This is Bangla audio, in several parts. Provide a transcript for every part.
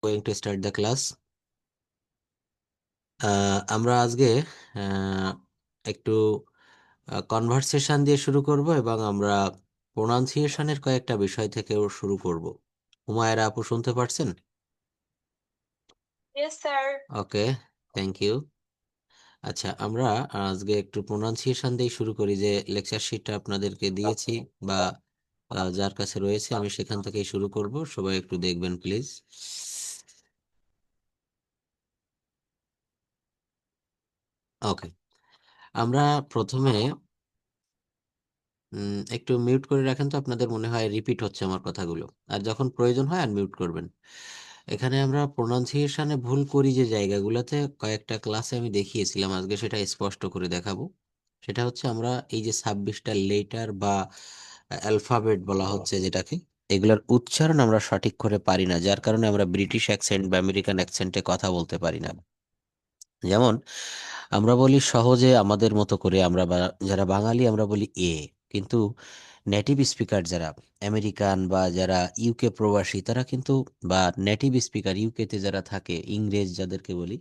Going to start the class. আমরা আজকে আহ, একটু কনভারসেশন দিয়ে শুরু করব এবং আমরা প্রোনাউন্সিয়েশনের কয়েকটা বিষয় থেকেও শুরু করব। হুমায়রা আপু শুনতে পারছেন? Yes, sir. Okay, thank you. আচ্ছা, আমরা আজকে একটু প্রোনাউন্সিয়েশন দিয়ে শুরু করি। যে লেকচার শিটটা আপনাদেরকে দিয়েছি বা যার কাছে রয়েছে, আমি সেখান থেকেই শুরু করব। সবাই একটু দেখবেন প্লিজ। ওকে, আমরা প্রথমে একটু মিউট করে রাখেন তো, আপনাদের মনে হয় রিপিট হচ্ছে আমার কথাগুলো। আর যখন প্রয়োজন হয় আনমিউট করবেন। এখানে আমরা প্রোনাউন্সিয়েশনে ভুল করি যে জায়গাগুলোতে, কয়েকটা ক্লাসে আমি দেখিয়েছিলাম, আজকে সেটা স্পষ্ট করে দেখাবো। সেটা হচ্ছে আমরা এই যে 26টা লেটার বা অ্যালফাবেট বলা হচ্ছে যেটাকে, এগুলোর উচ্চারণ আমরা সঠিক করে পারি না, যার কারণে আমরা ব্রিটিশ অ্যাকসেন্ট বা আমেরিকান অ্যাকসেন্টে কথা বলতে পারি না। যেমন আমরা বলি সহজে আমাদের মতো করে, আমরা যারা বাঙালি আমরা বলি এ, কিন্তু নেটিভ স্পিকার যারা আমেরিকান বা যারা ইউকে প্রবাসী তারা কিন্তু, বা নেটিভ স্পিকার ইউকেতে যারা থাকে, ইংরেজ যাদেরকে বলি,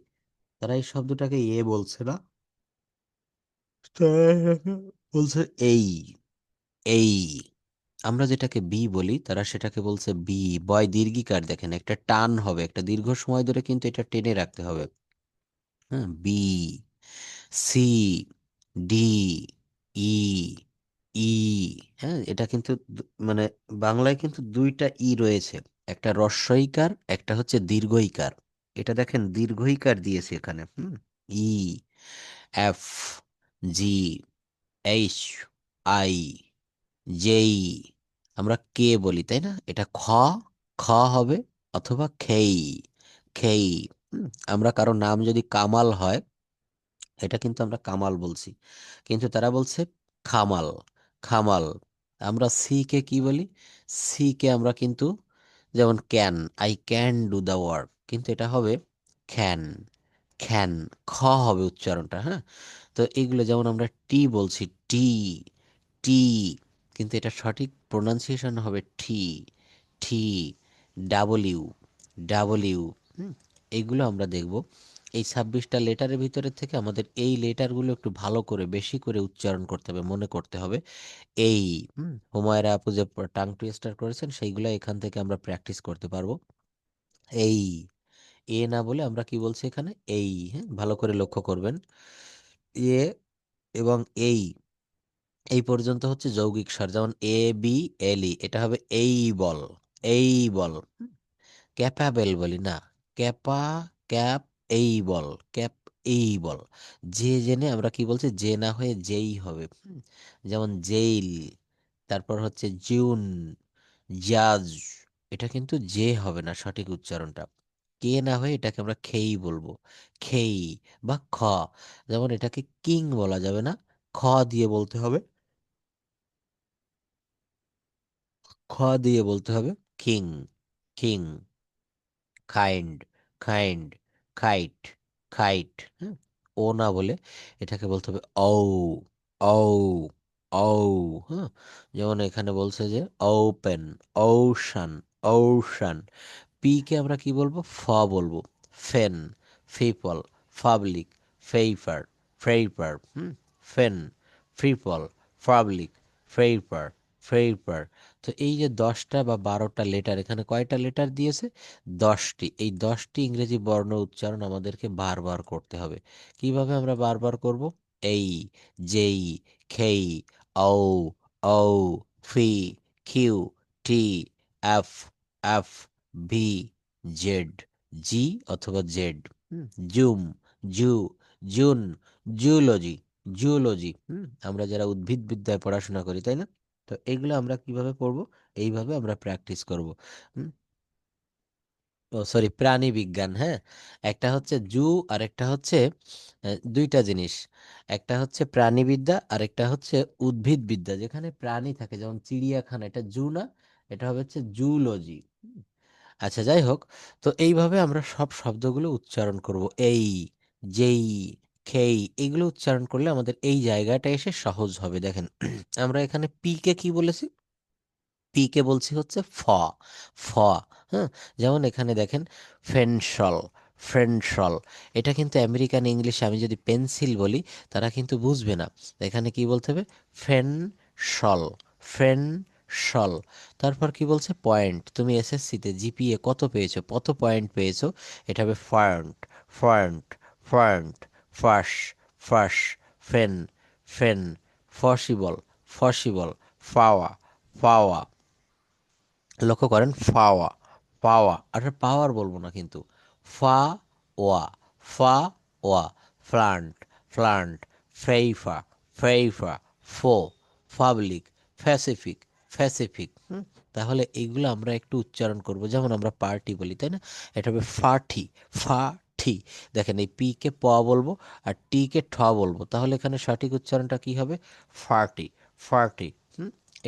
তারা এই শব্দটাকে এ বলছে না, তারা বলছে এই। এই আমরা যেটাকে বি বলি, তারা সেটাকে বলছে বি। বয় দীর্ঘিকার, দেখেন একটা টান হবে, একটা দীর্ঘ সময় ধরে কিন্তু এটা টেনে রাখতে হবে। হ্যাঁ, বি, সি, ডি, ই, ই। হ্যাঁ, এটা কিন্তু মানে বাংলায় কিন্তু দুইটা ই রয়েছে, একটা রস্বইকার, একটা হচ্ছে দীর্ঘইকার। এটা দেখেন দীর্ঘইকার দিয়েছে এখানে। ই, এফ, জি, এইচ, আই, জেই। আমরা কে বলি, তাই না? এটা খ, খ হবে, অথবা খেই, খেই। আমরা কারো নাম যদি কামাল হয়, এটা কিন্তু আমরা কামাল বলছি, কিন্তু তারা বলছে খামাল, খামাল। আমরা সি কে কি বলি? সি কে আমরা কিন্তু, যেমন can, I can do the work, কিন্তু এটা হবে খ্যান, খ্যান। খ হবে উচ্চারণটা, হ্যাঁ। তো এগুলো যেমন আমরা টি বলছি, টি, টি, কিন্তু এটা সঠিক প্রোনাউন্সিয়েশন হবে ঠি, ঠি। W, W. এইগুলো আমরা দেখব। এই 26টা লেটারের ভিতরে থেকে আমাদের এই লেটারগুলো একটু ভালো করে, বেশি করে উচ্চারণ করতে হবে, মনে করতে হবে। এই হুমায়রা আপু যে টাং টুইস্টার করেছেন, সেইগুলো এখান থেকে আমরা প্র্যাকটিস করতে পারবো। এই, এ না বলে আমরা কি বলছি এখানে? এই। হ্যাঁ, ভালো করে লক্ষ্য করবেন। এ এবং এই পর্যন্ত হচ্ছে যৌগিক স্বর, যেমন এ বি এল ই, এটা হবে এই বল, এই বল। ক্যাপাবেল বলি না, ক্যাপা, ক্যাপ, এই বল, ক্যাপ, এই বল। যে জেনে আমরা কি বলছি, যে না হয়ে যেই হবে। যেমন জেইল, তারপর হচ্ছে জুন, জাজ। এটা কিন্তু যে হবে না সঠিক উচ্চারণটা, কে না হয়ে এটাকে আমরা খেই বলবো, খেই। বা খ, যেমন এটাকে কিং বলা যাবে না, খ দিয়ে বলতে হবে, খ দিয়ে বলতে হবে king, king. Kind, kind, kite, kite. হ্যাঁ, ও না বলে এটাকে বলতে হবে ও, ও, ও। হ্যাঁ, যেমন এখানে বলছে যে open, ocean, ocean. P K আমরা কি বলবো? ফ বলবো। ফেন, ফিপল, পাবলিক, ফেইফার, ফ্রেইপার। ফেন, ফ্রিপল, পাবলিক, ফ্রেইপার, ফ্রেইপার। তো এই যে 10টা বা 12টা লেটার, এখানে কয়টা লেটার দিয়েছে? 10টি। এই 10টি ইংরেজি বর্ণ উচ্চারণ আমাদেরকে বারবার করতে হবে। কিভাবে আমরা বারবার করব? এই, যেই, খেই, ও, ও, ফি, কিউ, টি, এফ, এফ, ভি, জেড, জি অথবা জেড। জুম, জু, জুন, জুলজি, জুলজি। আমরা যারা উদ্ভিদ বিদ্যায় পড়াশোনা করি, তাই না? তো এইগুলো আমরা কিভাবে পড়বো? এইভাবে আমরা প্র্যাকটিস করব। ও সরি, প্রাণী বিজ্ঞান। হ্যাঁ, একটা হচ্ছে জু, আর একটা হচ্ছে দুইটা জিনিস। একটা হচ্ছে প্রাণীবিদ্যা, আর একটা হচ্ছে উদ্ভিদ বিদ্যা, যেখানে প্রাণী থাকে, যেমন চিড়িয়াখানা, এটা জু না, এটা হবে হচ্ছে জুলজি। আচ্ছা, যাই হোক। তো এইভাবে আমরা সব শব্দগুলো উচ্চারণ করব। এই, যেই, খেই, এগুলো উচ্চারণ করলে আমাদের এই জায়গাটা এসে সহজ হবে। দেখেন, আমরা এখানে পি কে কি বলেছি? পি কে বলছি হচ্ছে ফ, ফ। হ্যাঁ, যেমন এখানে দেখেন ফেনসল, ফ্রেন্ডসল, এটা কিন্তু আমেরিকান ইংলিশে আমি যদি পেন্সিল বলি তারা কিন্তু বুঝবে না। এখানে কি বলতে হবে? ফেনসল, ফেনসল। তারপর কি বলছে? পয়েন্ট। তুমি এসএসসিতে জিপিএ কত পেয়েছো, কত পয়েন্ট পেয়েছো, এটা হবে ফার্ন্ট, ফার্ন্ট, ফার্ন্ট, ফাস, ফাস, ফেন, ফেন, ফসিবল, ফসিবল, ফাওয়া, ফাওয়া। লক্ষ্য করেন, ফাওয়া, পাওয়া, আর পাওয়ার বলবো না কিন্তু, ফা ওয়া, ফা ওয়া, ফ্লান্ট, ফ্লান্ট, ফেইফা, ফেইফা, ফো, পাবলিক, প্যাসিফিক, প্যাসিফিক। তাহলে এইগুলো আমরা একটু উচ্চারণ করব, যেমন আমরা পার্টি বলি, তাই না? এটা হবে ফাঠি, ফাঠি। দেখেন এই পি কে প বলবো আর টি কে ঠ বলবো, তাহলে এখানে সঠিক উচ্চারণটা কি হবে? ফার্টি, ফার্টি।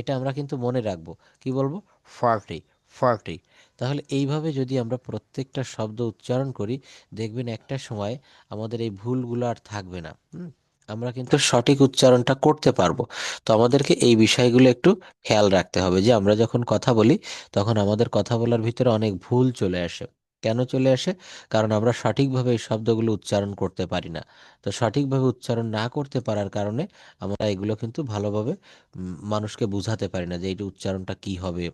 এটা আমরা কিন্তু মনে রাখবো। কি বলবো? ফার্টি, ফার্টি। তাহলে এইভাবে যদি আমরা প্রত্যেকটা শব্দ উচ্চারণ করি, দেখবেন একটা সময় আমাদের এই ভুলগুলো আর থাকবে না। আমরা কিন্তু সঠিক উচ্চারণটা করতে পারবো। তো আমাদেরকে এই বিষয়গুলো একটু খেয়াল রাখতে হবে যে আমরা যখন কথা বলি তখন আমাদের কথা বলার ভিতরে অনেক ভুল চলে আসে। কেন চলে আসে? কারণ আমরা সঠিকভাবে এই শব্দগুলো উচ্চারণ করতে পারি না। তো সঠিকভাবে উচ্চারণ না করতে পারার কারণে আমরা এগুলো কিন্তু ভালোভাবে মানুষকে বুঝাতে পারি না যে এইটা উচ্চারণটা কি হবে।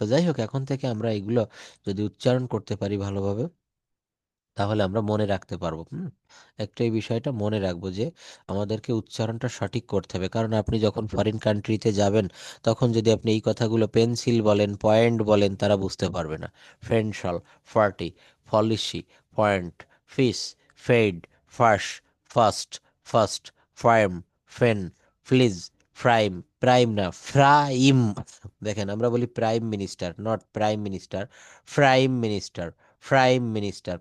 তো যাই হোক, এখন থেকে আমরা এগুলো যদি উচ্চারণ করতে পারি ভালোভাবে, তাহলে আমরা মনে রাখতে পারবো। একটা এই বিষয়টা মনে রাখবো যে আমাদেরকে উচ্চারণটা সঠিক করতে হবে, কারণ আপনি যখন ফরেন কান্ট্রিতে যাবেন তখন যদি আপনি এই কথাগুলো পেন্সিল বলেন, পয়েন্ট বলেন, তারা বুঝতে পারবে না। ফ্রেন্ডশল, party, policy, point, fish, fed, purse, first, first, farm, pen, please, prime, prime না ফ্রাইম। দেখেন আমরা বলি prime minister, not prime minister, prime minister, prime minister.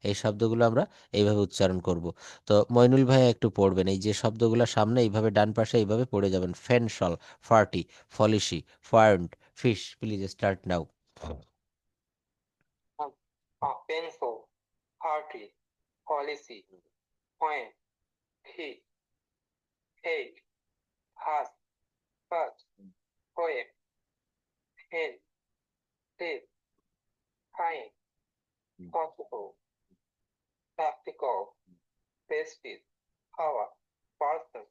এই শব্দগুলো আমরা এইভাবে উচ্চারণ করব। তো মইনুল ভাই একটু পড়বেন, এই যে শব্দগুলো সামনে এইভাবে ডান পাশে এইভাবে পড়ে যাবেন। Pencil, party, policy, point, fish. Please start now. Pencil, party, policy, point, hit, head, pass, first, poem, hen, tip, kind, possible, practical, festive, power, person,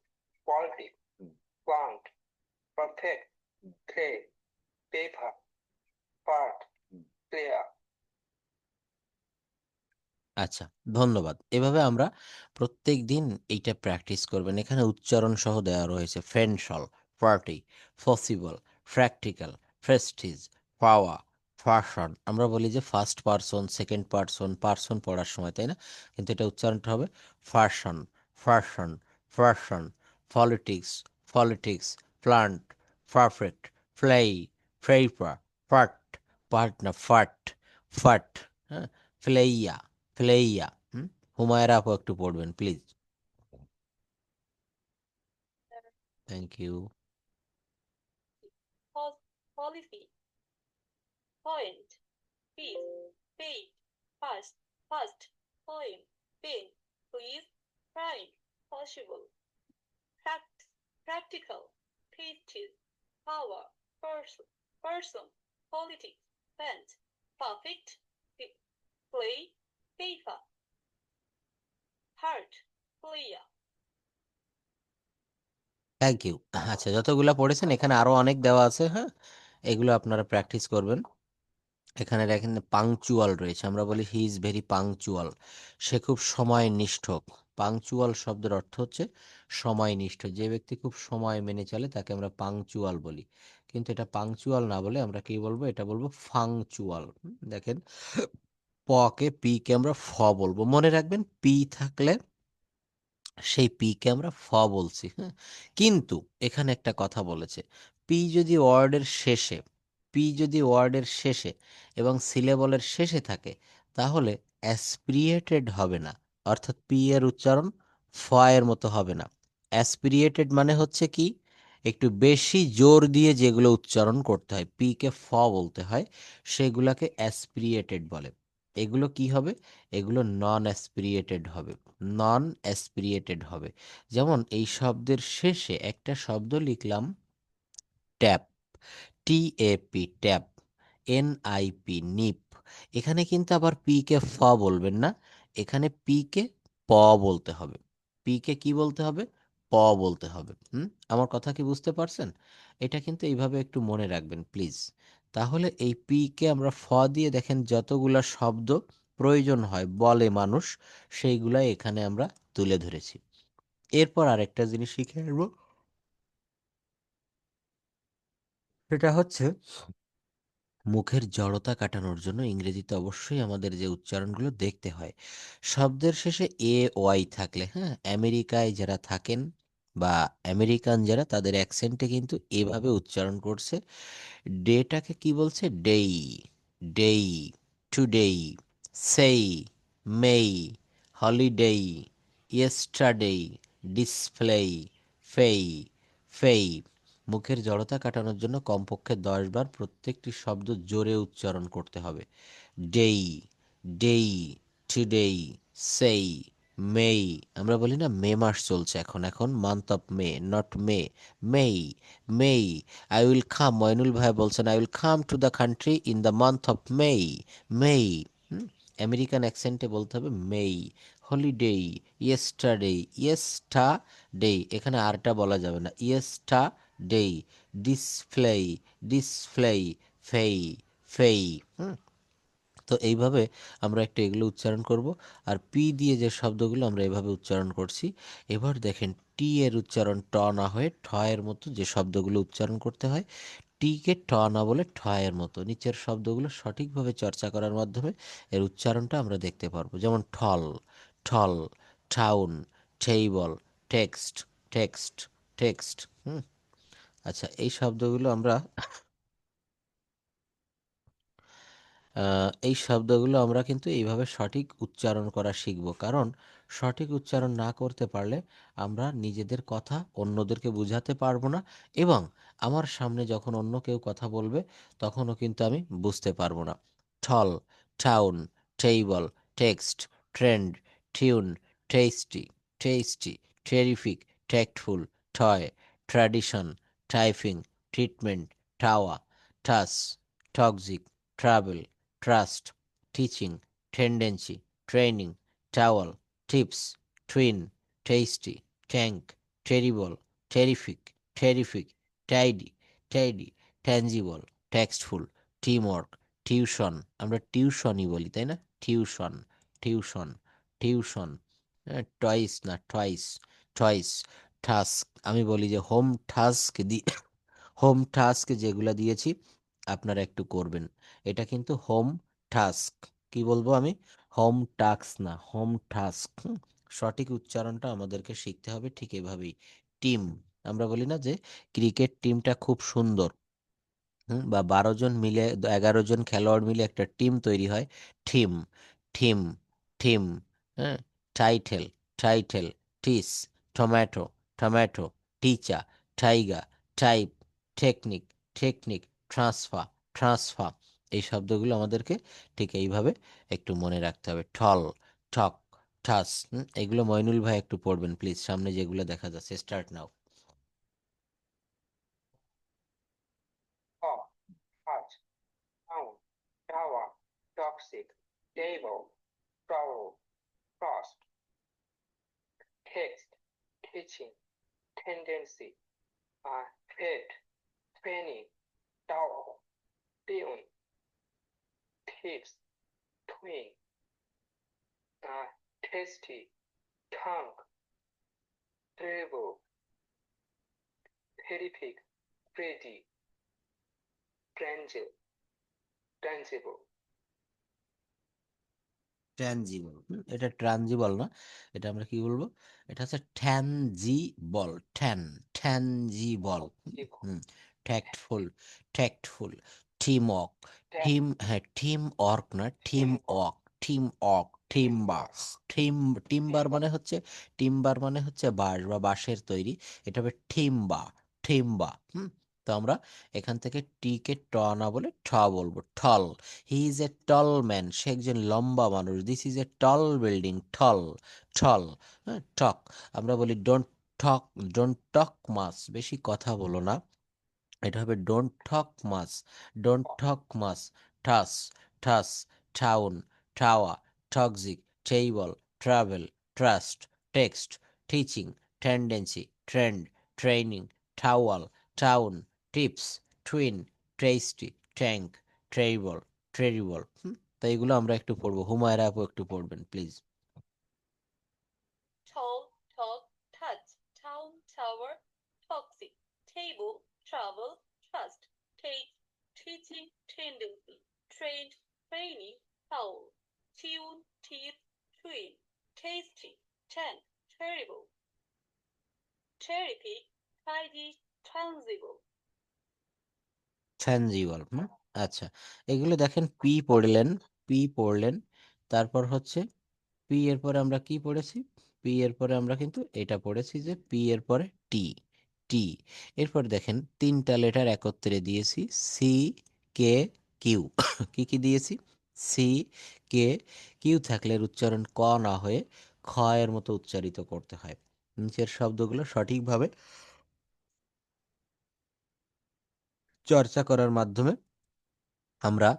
politics, plant, protect, clay, paper, part, clear. আচ্ছা, ধন্যবাদ। এভাবে আমরা প্রত্যেক দিন এইটা প্র্যাকটিস করবেন। এখানে উচ্চারণ সহ দেওয়া রয়েছে। Pencil, party, possible, practical, prestige, power, person. আমরা বলি যে first person, second person, person পড়ার সময়, তাই না? কিন্তু এটা উচ্চারণটা হবে person, person, person. Politics, politics, plant, perfect, fly, ফ্রেইপা, ফাট, পার্ট না ফাট, ফাট, হ্যাঁ, ফ্লেইয়া, ফ্লেইয়া। হুমায়রা আপু একটু পড়বেন please. Thank you. Policy, point, peace, paid, fast, fast, poem, pain, please, prime, possible, fact, practical, tastes, power, person, politics, bent, perfect, play, paper, heart, player. Thank you. আচ্ছা, যতগুলা পড়েছেন এখানে আরো অনেক দেওয়া আছে, হ্যাঁ, এগুলো আপনারা প্র্যাকটিস করবেন। এখানে দেখেন পাংচুয়াল রয়েছে, আমরা বলি হি ইজ ভেরি পাংচুয়াল, সে খুব সময়নিষ্ঠ। পাংচুয়াল শব্দের অর্থ হচ্ছে সময়নিষ্ঠ। যে ব্যক্তি খুব সময় মেনে চলে তাকে আমরা পাংচুয়াল বলি। কিন্তু এটা পাংচুয়াল না বলে আমরা কি বলবো? এটা বলবো ফাংচুয়াল। দেখেন, প কে পি কে আমরা ফ বলবো। মনে রাখবেন, পি থাকলে সেই পি কে আমরা ফ বলছি, হ্যাঁ। কিন্তু এখানে একটা কথা বলেছে, পি যদি ওয়ার্ডের শেষে, পি যদি ওয়ার্ডের শেষে এবং সিলেবলের শেষে থাকে তাহলে অ্যাসপিরিয়েটেড হবে না। অর্থাৎ পি এর উচ্চারণ ফ এর মতো হবে না। অ্যাসপিরিয়েটেড মানে হচ্ছে কি, একটু বেশি জোর দিয়ে যেগুলো উচ্চারণ করতে হয়, পি কে ফ বলতে হয়, সেগুলাকে অ্যাসপিরিয়েটেড বলে। এগুলো কি হবে? এগুলো নন অ্যাসপিরিয়েটেড হবে, নন অ্যাসপিরিয়েটেড হবে। যেমন এই শব্দের শেষে একটা শব্দ লিখলাম tap, T A P, tap, N I P, nip, এখানে কিন্তু আবার পি কে ফ বলবেন না, এখানে পি কে প বলতে হবে। পি কে কি বলতে হবে? প বলতে হবে। আমার কথা কি বুঝতে পারছেন? এটা কিন্তু এইভাবে একটু মনে রাখবেন প্লিজ। তাহলে এই পি কে আমরা ফ দিয়ে দেখেন যতগুলা শব্দ প্রয়োজন হয় বলে মানুষ, সেইগুলাই এখানে আমরা তুলে ধরেছি। এরপর আরেকটা জিনিস শিখে আসবো, সেটা হচ্ছে মুখের জড়তা কাটানোর জন্য ইংরেজিতে অবশ্যই আমাদের যে উচ্চারণগুলো দেখতে হয়, শব্দের শেষে এ ওয়াই থাকলে, হ্যাঁ, আমেরিকায় যারা থাকেন বা আমেরিকান যারা, তাদের অ্যাকসেন্টে কিন্তু এভাবে উচ্চারণ করছে। ডেটাকে কি বলছে? ডেই, ডেই, টুডেই, সেই, মেই, হলিডেই, ইয়েস্টারডেই, ডিসপ্লে, ফেই, ফেই। মুখের জড়তা কাটানোর জন্য কমপক্ষে 10 বার প্রত্যেকটি শব্দ জোরে উচ্চারণ করতে হবে। ডেই, ডেই, টুডেই, সেই, মেই। আমরা বলি না মে মাস চলছে এখন, এখন month of May, not May, May, May. I will come, Moynul ভাই বলছেন I will come to the country in the month of May, May. American অ্যাকসেন্টে বলতে হবে May. Holiday, yesterday, yesterday, এখানে আরটা বলা যাবে না, yesterday. Display, display, pay, pay. তো এইভাবে আমরা একটু এগুলো উচ্চারণ করব। আর পি দিয়ে যে শব্দগুলো আমরা এভাবে উচ্চারণ করছি, এবার দেখেন টি এর উচ্চারণ ট না হয়ে ঠ এর মতো যে শব্দগুলো উচ্চারণ করতে হয়, টি কে ট না বলে ঠ এর মতো নিচের শব্দগুলো সঠিকভাবে চর্চা করার মাধ্যমে এর উচ্চারণটা আমরা দেখতে পারবো। যেমন ঠল, ঠল, ঠাউন, টেইবল, টেক্সট, টেক্সট, টেক্সট। আচ্ছা, এই শব্দগুলো আমরা এই শব্দগুলো আমরা কিন্তু এইভাবে সঠিক উচ্চারণ করা শিখব, কারণ সঠিক উচ্চারণ না করতে পারলে আমরা নিজেদের কথা অন্যদেরকে বুঝাতে পারবো না, এবং আমার সামনে যখন অন্য কেউ কথা বলবে তখনও কিন্তু আমি বুঝতে পারবো না। Tall, town, table, text, trend, tune, tasty, tasty, terrific, tactful, toy, tradition, typing, treatment, tower, toss, toxic, travel, trust, teaching, tendency, training, towel, tips, twin, tasty, tank, terrible, terrific, terrific, tidy, tidy, tangible, textful, teamwork, tuition, আমরা টিউশনই বলি তাই না? টিউশন, টিউশন, টিউশন, টয়েস না টয়েস, টয়েস। টাস্ক, আমি বলি যে হোম টাস্ক দি, হোম টাস্ক যেগুলা দিয়েছি আপনারা একটু করবেন। এটা কিন্তু হোম টাস্ক, কি বলবো আমি? হোম টাস্ক না, হোম টাস্ক। সঠিক উচ্চারণটা আমাদেরকে শিখতে হবে ঠিক এভাবেই। টিম, আমরা বলি না যে ক্রিকেট টিমটা খুব সুন্দর, বা 12 জন মিলে, 11 জন খেলোয়াড় মিলে একটা টিম তৈরি হয়, টিম, টিম, টিম। হ্যাঁ, title, title, tease, tomato, tomato, teacher, টাইগা, type, technique, technique, transfer, transfer. এই শব্দগুলো আমাদেরকে ঠিক এইভাবে একটু মনে রাখতে হবে। ঠল, ঠক, ঠাস। এগুলো মইনুল ভাই একটু পড়বেন প্লিজ, সামনে যেগুলো দেখা যাচ্ছে। Start now. Off, hot, town, tower, toxic, table, trowel, frost, text, teaching, tendency, fate, training, tower, tune, tips, twin, tasty, tongue, treble, terrific, pretty, tangible, tangible. Tangible, এটা ট্রানজিবল না, এটা আমরা কি বলবো? এটা হচ্ছে ট্যানজিবল, ট্যান, ট্যানজিবল। Tangible. হুম, tactful, tactful, team work, Tap, team, হ্যাঁ টিম ওয়ার্ক না, team teamwork, work, team work, timber, teamwork, team, timber teamwork. মানে হচ্ছে, টিম্বার মানে হচ্ছে বাঁশ বা বাঁশের তৈরি, এটা হবে টিম্বা, টিম্বা। তো আমরা এখান থেকে টি কে ট না বলে ঠ বলবো, ঠল। হি ইজ এ টল ম্যান, সে একজন লম্বা মানুষ। This is a tall building, tall, tall. হ্যাঁ, টক, আমরা বলি ডোন্ট টক, ডোন্ট টক মাস, বেশি কথা বলো না, এটা হবে don't talk mass, don't talk মাস। ঠাস, ঠাস, town, tower, toxic, table, travel, trust, text, teaching, tendency, trend, training, towel, town, tips, twin, tasty, tank, terrible, terrible। তো এগুলো আমরা একটু পড়বো, হুমায়রা আপু একটু পড়বেন please. Talk, talk, touch, town, tower, toxic, table, travel, trust, take, teaching, tendency, trend, training, towel, tune, teeth, twin, tasty, tank, terrible, terrific, tidy, tangible. tangible। আচ্ছা, এগুলো দেখেন, পি পড়লেন, পি পড়লেন, তারপর হচ্ছে পি এর পরে আমরা কি পড়েছি? পি এর পরে আমরা কিন্তু এটা পড়েছি যে পি এর পরে টি, টি। এরপর দেখেন তিনটা লেটার একত্রে দিয়েছি, সি, কে, কিউ। কি কি দিয়েছি? সি, কে, কিউ থাকলে এর উচ্চারণ ক না হয়ে খ এর মতো উচ্চারিত করতে হয়। নিচের শব্দগুলো সঠিকভাবে চর্চা করার মাধ্যমে আমরা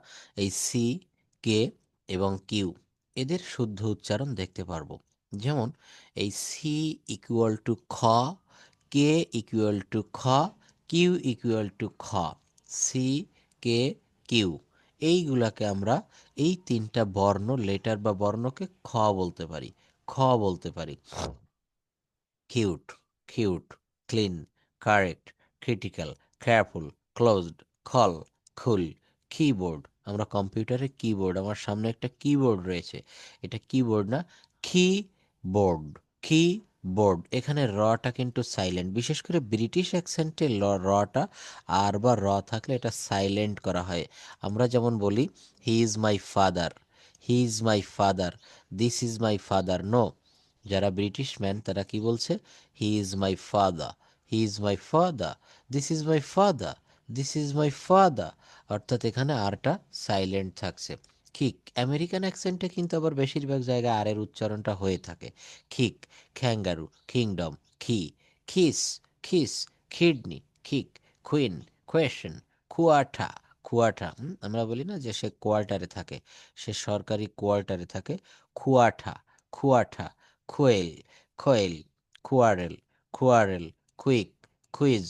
এই সি, কে এবং কিউ এদের শুদ্ধ উচ্চারণ দেখতে পারবো। যেমন এই সি ইকুয়াল টু খ, কে ইকুয়াল টু খ, কিউ ইকুয়াল টু খ। সি, কে, কিউ এইগুলাকে আমরা এই তিনটা বর্ণ, লেটার বা বর্ণকে খ বলতে পারি, খ বলতে পারি। Cute, cute, clean, correct, critical, careful, closed, খল, খুল, কিবোর্ড। আমরা কম্পিউটারে কিবোর্ড, আমার সামনে একটা কিবোর্ড রয়েছে, এটা কিবোর্ড না, কিবোর্ড, কিবোর্ড। এখানে রটা কিন্তু সাইলেন্ট, বিশেষ করে ব্রিটিশ অ্যাকসেন্টে রটা আর বা র থাকলে এটা সাইলেন্ট করা হয়। আমরা যেমন বলি he is my father, he is my father, this is my father. No, যারা ব্রিটিশ ম্যান তারা কি বলছে? He is my father, he is my father, this is my father, this is my father. অর্থাৎ এখানে আরটা সাইলেন্ট থাকছে। ঠিক আমেরিকান অ্যাকসেন্টে কিন্তু আবার বেশিরভাগ জায়গায় আর এর উচ্চারণটা হয়ে থাকে। খিক, খ্যাঙ্গারু, কিংডম, খি, খিস, খিস, কিডনি, কিক, কুইন, কোয়েশন, কুয়াঠা, কুয়াঠা। আমরা বলি না যে সে কোয়ার্টারে থাকে, সে সরকারি কোয়ার্টারে থাকে। Quarter, quarter, quail, quail, quarrel, quarrel, quick, quiz,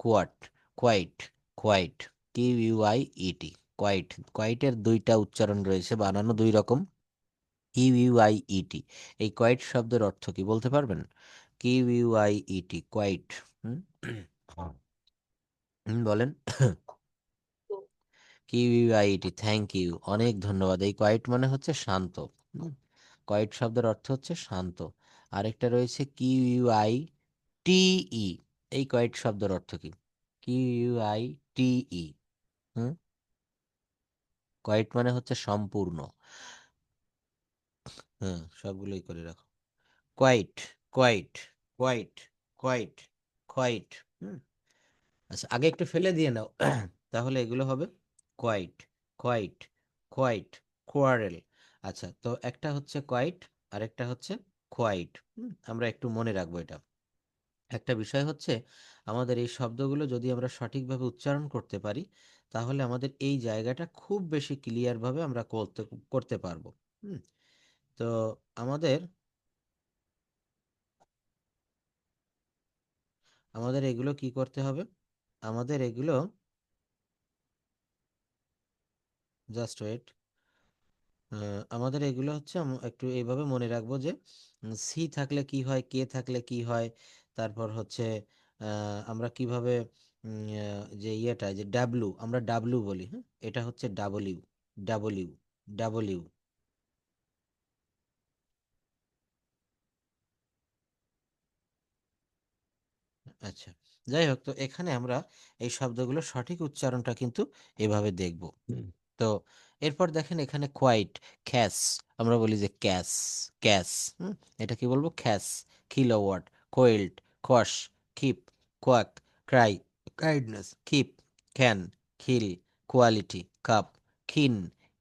quite, quite, quite, Q U I T E, quite. কোয়াইটের দুইটা উচ্চারণ রয়েছে, বানানো দুই রকম, কিউইউআইইটি। এই কোয়াইট শব্দের অর্থ কি বলতে পারবেন? কিউইউআইইটি, কোয়াইট। হুম বলেন। So, কিউইউআইটি, থ্যাংক ইউ, অনেক ধন্যবাদ। এই কোয়াইট মানে হচ্ছে শান্ত। কোয়াইট শব্দের অর্থ হচ্ছে শান্ত। আরেকটা রয়েছে কিউইউআই টিই, এই কোয়াইট শব্দের অর্থ কি? কিউইউআই টিই। হুম কোয়াইট মানে হচ্ছে সম্পূর্ণ। হ্যাঁ, সবগুলোই করে রাখো। Quite, quite, quite, quite, quite. হুম আচ্ছা, আগে একটু ফেলে দিয়ে নাও, তাহলে এগুলো হবে কোয়াইট, কোয়াইট, কোয়াইট, কোয়ারেল। আচ্ছা, তো একটা হচ্ছে কোয়াইট, আরেকটা হচ্ছে কোয়াইট। আমরা একটু মনে রাখবো এটা। একটা বিষয় হচ্ছে, আমাদের এই শব্দগুলো যদি আমরা সঠিকভাবে উচ্চারণ করতে পারি, তাহলে আমাদের এই জায়গাটা খুব বেশি ক্লিয়ারভাবে আমরা করতে করতে পারবো। হুম তো আমাদের আমাদের এগুলো কি করতে হবে? আমাদের এগুলো, জাস্ট ওয়েট, আমাদের এগুলো হচ্ছে একটু এইভাবে মনে রাখবো যে সি থাকলে কি হয়, কে থাকলে কি হয়, তারপর হচ্ছে আমরা কিভাবে যে ইয়েটা, যে ডাব্লু, আমরা ডাব্লু বলি, হ্যাঁ, এটা হচ্ছে ডাবলিউ, ডাবলিউ, ডাবলিউ। আচ্ছা, যাই হোক, তো এখানে আমরা এই শব্দগুলো সঠিক উচ্চারণটা কিন্তু এভাবে দেখব। তো এরপর দেখেন এখানে কোয়াইট, খ্যাস, আমরা বলি যে ক্যাস, ক্যাস। এটা কি বলবো? Cash. Kilowatt, quilt, quash, keep, quack, cry, kindness, keep, can, kill, quality, cup, kin,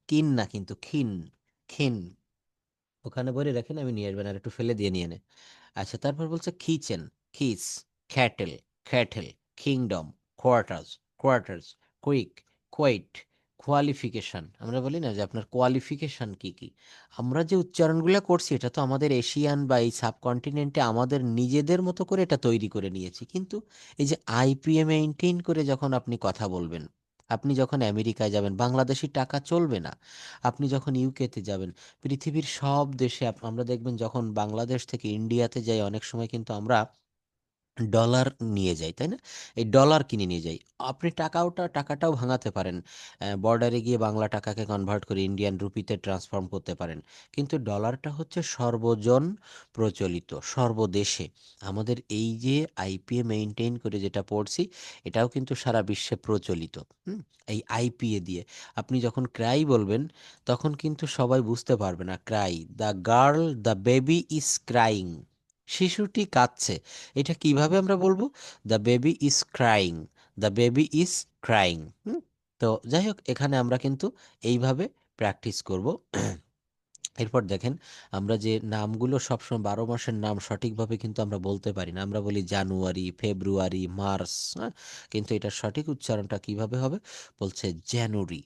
kin না কিন্তু খিন, খিন। ওখানে বলে রাখেন, আমি নিয়ে আসবেন, আর একটু ফেলে দিয়ে নিয়ে নে। আচ্ছা, তারপর বলছে kitchen, kiss, cattle, cattle, kingdom, quarters, quarters, quick, quite, qualification, আমরা বলি না যে আপনার কোয়ালিফিকেশন কি কি। আমরা যে উচ্চারণগুলো করছি এটা তো আমাদের এশিয়ান বা এই সাবকন্টিনেন্টে আমাদের নিজেদের মতো করে এটা তৈরি করে নিয়েছি, কিন্তু এই যে আইপিএ মেইনটেইন করে যখন আপনি কথা বলবেন, আপনি যখন আমেরিকায় যাবেন বাংলাদেশি টাকা চলবে না, আপনি যখন ইউকেতে যাবেন, পৃথিবীর সব দেশে আমরা দেখবেন যখন বাংলাদেশ থেকে ইন্ডিয়াতে যাই অনেক সময় কিন্তু আমরা ডলার নিয়ে যাই, তাই না? এই ডলার কিনে নিয়ে যাই। আপনি টাকাটাও ভাঙাতে পারেন, বর্ডারে গিয়ে বাংলা টাকাকে কনভার্ট করে ইন্ডিয়ান রুপিতে ট্রান্সফর্ম করতে পারেন, কিন্তু ডলারটা হচ্ছে সর্বজন প্রচলিত সর্বদেশে। আমাদের এই যে আইপিএ মেইনটেইন করে যেটা পড়ছি, এটাও কিন্তু সারা বিশ্বে প্রচলিত। হুম, এই আইপিএ দিয়ে আপনি যখন ক্রাই বলবেন তখন কিন্তু সবাই বুঝতে পারবে না Cry, the girl, the baby is crying, শিশুটি কাঁদছে। এটা কিভাবে আমরা বলবো? The baby is crying, the baby is crying. তো যাই হোক, এখানে আমরা কিন্তু এইভাবে প্র্যাকটিস করব। এরপর দেখেন, আমরা যে নামগুলো সবসময় 12 মাসের নাম সঠিকভাবে কিন্তু আমরা বলতে পারি না, আমরা বলি জানুয়ারি, ফেব্রুয়ারি, মার্চ, হ্যাঁ? কিন্তু এটার সঠিক উচ্চারণটা কিভাবে হবে? বলছে January,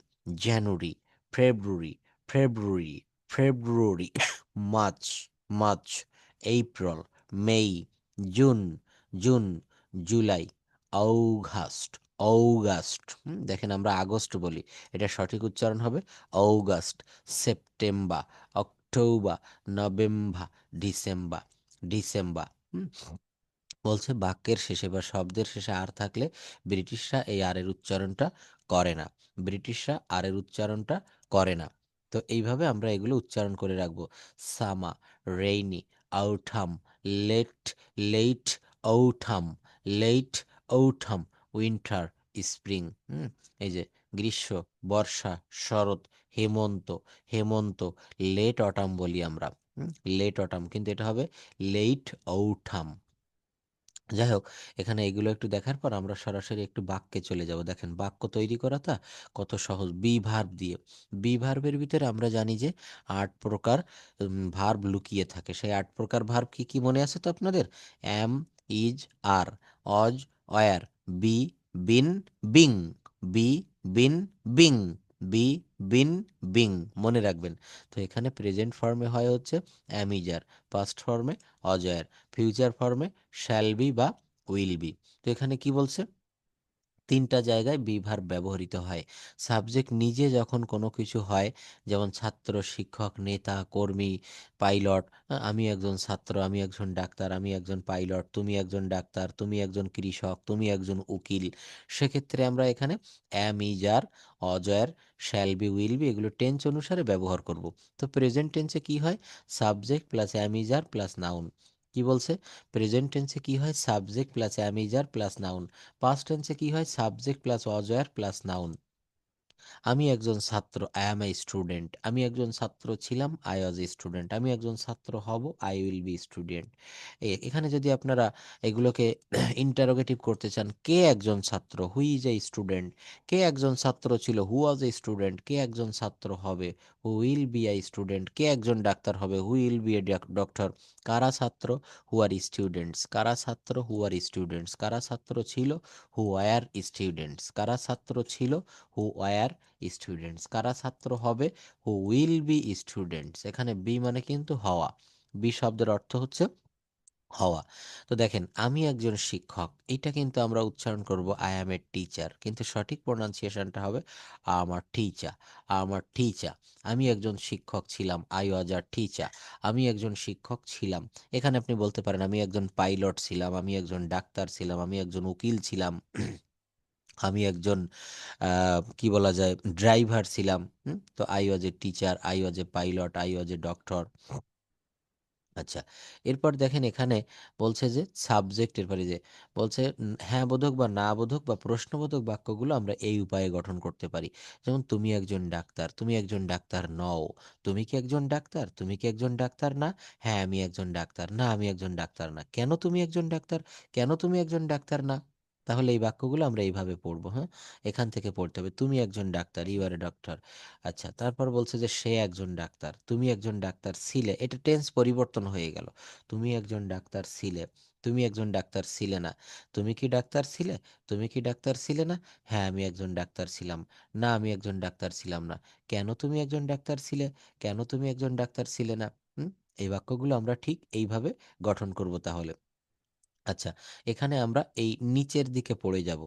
January, February, February, February, March, March, April, May, June, June, July, August, August. দেখেন আমরা আগস্ট বলি, এটা সঠিক উচ্চারণ হবে August, September, October, November, December, December. বলছে বাক্যের শেষে বা শব্দের শেষে আর থাকলে ব্রিটিশরা এই আর এর উচ্চারণটা করে না, ব্রিটিশরা আর এর উচ্চারণটা করে না। তো এইভাবে আমরা এগুলো উচ্চারণ করে রাখবো। Summer, rainy, autumn, late, late autumn, late autumn, winter, spring. এই যে গ্রীষ্ম, বর্ষা, শরৎ, হেমন্ত, হেমন্ত, লেট অটাম বলি আমরা, লেট অটাম, কিন্তু এটা হবে লেট autumn। যাই হোক, এখানে এগুলো একটু দেখার পর আমরা সরাসরি একটু বাক্যে চলে যাব। দেখেন বাক্য তৈরি করাটা কত সহজ, বি ভার্ব দিয়ে। বি ভার্বের ভিতরে আমরা জানি যে 8 প্রকার ভার্ব লুকিয়ে থাকে। সেই 8 প্রকার ভার্ব কি কি মনে আছে তো আপনাদের? অ্যাম, is, R, Aja, wire, B, bin, being, B, bin, being, B, bin, being, মনে রাখবেন। তো এখানে প্রেজেন্ট ফর্মে হয় হচ্ছে অ্যাম, ইজ, আর, পাস্ট ফর্মে অজয়ার, ফিউচার ফর্মে শ্যাল বি বা উইল বি। তো এখানে কি বলছে? 3টা জায়গায় বি ভার্ব ব্যবহৃত হয়। সাবজেক্ট নিজে যখন কোনো কিছু হয়, যেমন ছাত্র, শিক্ষক, নেতা, কর্মী, পাইলট। আমি একজন ছাত্র, আমি একজন ডাক্তার, আমি একজন পাইলট, তুমি একজন ডাক্তার, তুমি একজন কৃষক, তুমি একজন উকিল। সেক্ষেত্রে আমরা এখানে am, is, are, was were, shall be, will be এগুলো টেন্স অনুসারে ব্যবহার করব। তো প্রেজেন্ট টেন্সে কি হয়? Subject plus am, is, are plus noun. কি বলছে? প্রেজেন্ট টেন্সে কি হয়? Subject plus am, is, are plus noun. Past টেন্সে কি হয়? Subject plus was were plus noun. আমি একজন ছাত্র, আই অ্যাম এ স্টুডেন্ট। আমি একজন ছাত্র ছিলাম, আই ওয়াজ এ স্টুডেন্ট। আমি একজন ছাত্র হব, আই উইল বি স্টুডেন্ট। এখানে যদি আপনারা এগুলোকে ইন্টারোগেটিভ করতে চান, কে একজন ছাত্র, হুই ইজ এ স্টুডেন্ট। কে একজন ছাত্র ছিল, হু ওয়াজ এ স্টুডেন্ট। কে একজন ছাত্র হবে, who will be a student. কে একজন ডাক্তার হবে, who will be a doctor. কারা ছাত্র, হু আর স্টুডেন্টস। কারা ছাত্র, হু আর স্টুডেন্টস। কারা ছাত্র ছিল, হু ওয়ার স্টুডেন্টস। কারা ছাত্র ছিল, হু ওয়ার স্টুডেন্টস। কারা ছাত্র হবে, হু উইল বি স্টুডেন্টস। এখানে বি মানে কিন্তু হওয়া, বি শব্দের অর্থ হচ্ছে হওয়া। তো দেখেন, আমি একজন শিক্ষক, এটা কিন্তু আমরা উচ্চারণ করব আই অ্যাম এ টিচার, কিন্তু সঠিক প্রোনাউন্সিয়েশনটা হবে আমার টিচার, আমার টিচার। আমি একজন শিক্ষক ছিলাম, আই ওয়াজ আ টিচার। আমি একজন শিক্ষক ছিলাম। এখানে আপনি বলতে পারেন আমি একজন পাইলট ছিলাম, আমি একজন ডাক্তার ছিলাম, আমি একজন উকিল ছিলাম, আমি একজন কি বলা যায়, ড্রাইভার ছিলাম। তো I was a teacher, I was a pilot, I was a doctor. আচ্ছা, এরপর দেখেন এখানে বলছে যে সাবজেক্ট, এরপরে যে বলছে হ্যাঁ বোধক বা না বোধক বা প্রশ্নবোধক বাক্যগুলো আমরা এই উপায়ে গঠন করতে পারি। যেমন তুমি একজন ডাক্তার, তুমি একজন ডাক্তার নও। তুমি কি একজন ডাক্তার, তুমি কি একজন ডাক্তার না? হ্যাঁ আমি একজন ডাক্তার, না আমি একজন ডাক্তার না। কেন তুমি একজন ডাক্তার, কেন তুমি একজন ডাক্তার না? তাহলে এই বাক্যগুলো আমরা এইভাবে পড়বো। হ্যাঁ, এখান থেকে পড়তে হবে, তুমি একজন ডাক্তার, ইউ আর এ ডক্টর। আচ্ছা, তারপর বলছে যে সে একজন ডাক্তার, তুমি একজন ডাক্তার ছিলে, এটা টেন্স পরিবর্তন হয়ে গেল। তুমি একজন ডাক্তার ছিলে, তুমি একজন ডাক্তার ছিলে না। তুমি কি ডাক্তার ছিলে? তুমি কি ডাক্তার ছিলে না? হ্যাঁ, আমি একজন ডাক্তার ছিলাম। না, আমি একজন ডাক্তার ছিলাম না। কেন তুমি একজন ডাক্তার ছিলে? কেন তুমি একজন ডাক্তার ছিলে না? হুম? এই বাক্যগুলো আমরা ঠিক এইভাবে গঠন করব তাহলে। আচ্ছা, এখানে আমরা এই নিচের দিকে পড়ে যাব।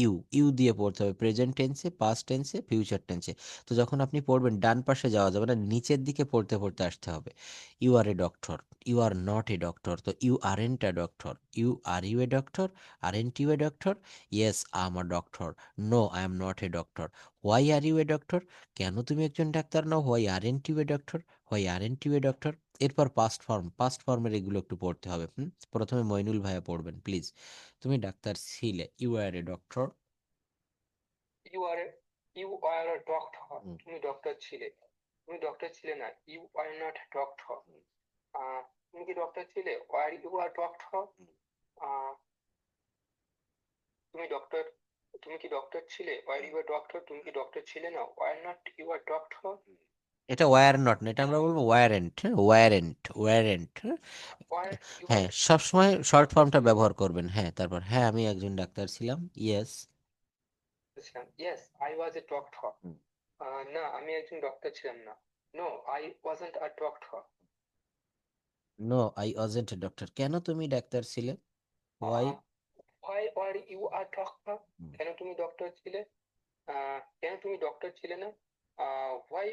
ইউ ইউ দিয়ে পড়তে হবে প্রেজেন্ট টেন্সে, পাস্ট টেন্সে, ফিউচার টেন্সে। তো যখন আপনি পড়বেন ডান পাশে যাওয়া যাবে না, নিচের দিকে পড়তে পড়তে আসতে হবে। You are a doctor, you are not a doctor, তো you aren't a doctor. You are you a doctor, aren't you a doctor? Yes, I am a doctor. No, I am not a doctor. Why are you a doctor? কেন তুমি একজন ডাক্তার নও? Why aren't you a doctor? Why aren't you a doctor? এরপর পাস্ট ফর্ম, পাস্ট ফর্মের এগুলো একটু পড়তে হবে। প্রথমে মইনুল ভাইয়া পড়বেন প্লিজ। তুমি ডাক্তার ছিলে, you are a doctor. You are you are a doctor, তুমি ডক্টর ছিলে। তুমি ডক্টর ছিলে না, ইউ আর নট ডক্টর। তুমি কি ডক্টর ছিলে? Were you are doctor. তুমি ডক্টর, তুমি কি ডক্টর ছিলে? ওয়ার ইউ আর ডক্টর, তুমি কি ডক্টর ছিলে না, were not you are doctor. এটা ওয়ার নট না, এটা আমরা বলবো ওয়ারেন্ট। হ্যাঁ, weren't, weren't. Were you are হ্যাঁ, সবসময় শর্ট ফর্মটা ব্যবহার করবেন। হ্যাঁ, তারপর হ্যাঁ আমি একজন ডাক্তার ছিলাম, ইয়েস। ছিলাম, yes I was a doctor. না, আমি একজন ডক্টর ছিলাম না, no I wasn't a doctor. No, I wasn't a doctor. কেন তুমি ডাক্তার ছিলে? Why? Why are you are doctor, কেন তুমি ডক্টর ছিলে? কেন তুমি ডক্টর ছিলে না? Why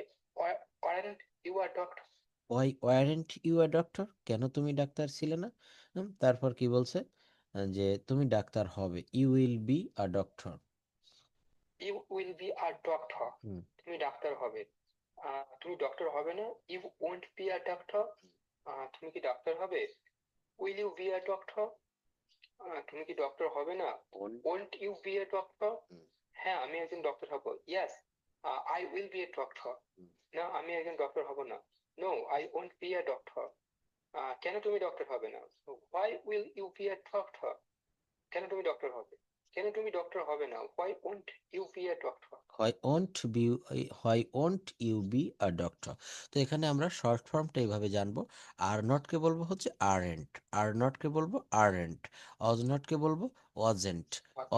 weren't you are doctor. Why weren't you a doctor? কেন তুমি ডাক্তার ছিলে না? তারপর কি বলছে? যে তুমি ডাক্তার হবে, you will be a doctor. You will be a doctor, তুমি ডাক্তার হবে। তুমি ডক্টর হবে না, you won't be a doctor. তুমি কি ডাক্তার হবে? Will you be a doctor, তুমি কি ডক্টর হবে না, won't you be a doctor. হ্যাঁ, আমি একজন ডক্টর হব, yes I will be a doctor. না, আমি একজন ডক্টর হব না, no I won't be a doctor. কেন তুমি ডক্টর হবে না? Why will you be a doctor, কেন তুমি ডক্টর হবে? কেন তুমি ডক্টর হবে না, why won't you be a doctor. Why won't you be a doctor? তো এখানে আমরা শর্ট ফর্মটা এইভাবে জানবো। আর নটকে বলবো হচ্ছে আরেন্ট, আর নটকে বলবো আরেন্ট, অজ নটকে বলবো ওয়াজেন্ট,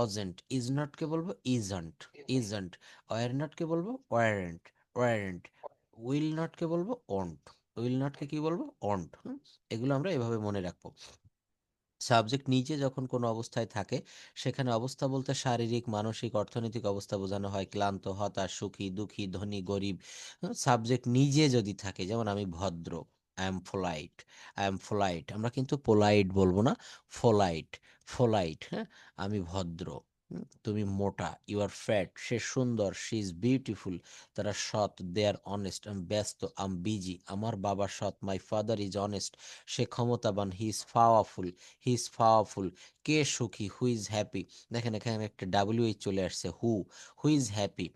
অজেন্ট, ইজ নটকে বলবো ইজন্ট, ইজন্ট, ওয়ার নটকে বলবো ওয়ারেন্ট, ওয়ারেন্ট, উইল নটকে বলবো ওন্ট, উইল নটকে কি বলবো ওন্ট। এগুলো আমরা এভাবে মনে রাখবো। সাবজেক্ট নিজে যখন কোনো অবস্থায় থাকে, সেখানে অবস্থা বলতে শারীরিক, মানসিক, অর্থনৈতিক অবস্থা বোঝানো হয়। ক্লান্ত, হতাশ, সুখী, দুঃখী, ধনী, গরিব। সাবজেক্ট নিজে যদি থাকে, যেমন আমি ভদ্র, আই এম ফোলাইট, আই এম ফোলাইট। আমরা কিন্তু পোলাইট বলবো না, ফোলাইট, ফোলাইট। হ্যাঁ, আমি ভদ্র। তুমি মোটা, ইউ আর ফ্যাট। সে সুন্দর, শি ইজ বিউটিফুল। তারা সৎ, দে আর অনেস্ট। আমি ব্যস্ত, আম বিজি। আমার বাবা সৎ, মাই ফাদার ইজ অনেস্ট। সে ক্ষমতাবান, he is powerful, he is powerful. কে সুখী, হু ইজ হ্যাপি। দেখেন এখানে একটা ডাব্লিউ চলে আসছে, হু, হু ইজ হ্যাপি।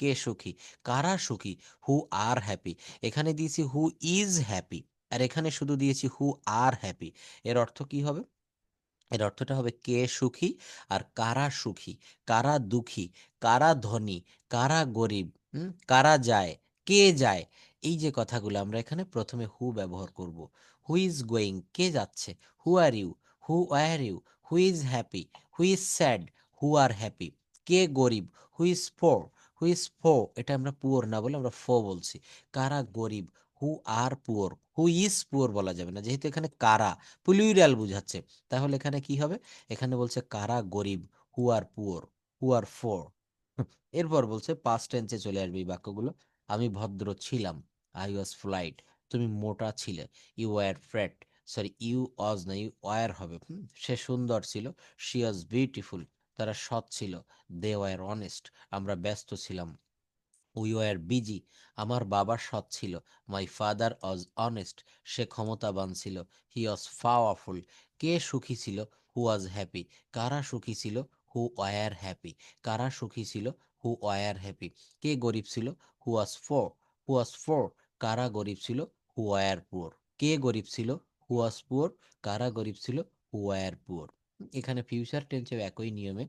কে সুখী, কারা সুখী, হু আর হ্যাপি। এখানে দিয়েছি হু ইজ হ্যাপি, আর এখানে শুধু দিয়েছি হু আর হ্যাপি। এর অর্থ কি হবে? এর অর্থটা হবে কে সুখী আর কারা সুখী, কারা দুঃখী, কারা ধনী, কারা গরিব, কারা যায়, কে যায়। এই যে কথাগুলো আমরা এখানে প্রথমে হু ব্যবহার করব। হু ইজ গোয়িং, কে যাচ্ছে। Who are you, who were you. Who is happy, who is sad, who are happy. কে গরিব, who is poor, who is ফো। এটা আমরা পুয়ার না বলে আমরা ফো বলছি। কারা গরিব, হু আর পুয়ার, হু ইজ পুয়ার বলা যাবে না, যেহেতু এখানে কারা প্লুরাল বুঝাচ্ছে। তাহলে এখানে কি হবে? এখানে বলছে কারা গরিব, হু আর পুয়ার, হু আর ফোর। এরপর বলছে পাস্ট টেন্সে চলে আসবে এই বাক্যগুলো। আমি ভদ্র ছিলাম, আই ওয়াজ ফ্লাইট। তুমি মোটা ছিলে, you were fat. Sorry, you was না, ইউ ওয়ার হবে। সে সুন্দর ছিল, শি ওয়াজ বিউটিফুল। তারা সৎ ছিল, দে ওয়ার অনেস্ট। আমরা ব্যস্ত ছিলাম, উই ওয়ার বিজি। আমার বাবা সৎ ছিল, মাই ফাদার ওয়াজ অনেস্ট। সে ক্ষমতাবান ছিল, হি ওয়াজ পাওয়ারফুল। কে সুখী ছিল, হু ওয়াজ হ্যাপি। কারা সুখী ছিল, হু ওয়ার হ্যাপি। কারা সুখী ছিল, হু ওয়ার হ্যাপি। কে গরিব ছিল, who was poor, who was poor. কারা গরিব ছিল, হু ওয়ার পুয়ার। কে গরিব ছিল, হু ওয়াজ পুয়ার। কারা গরিব ছিল, হু ওয়ার পুয়ার। এখানে ফিউচার টেন্সেও একই নিয়মে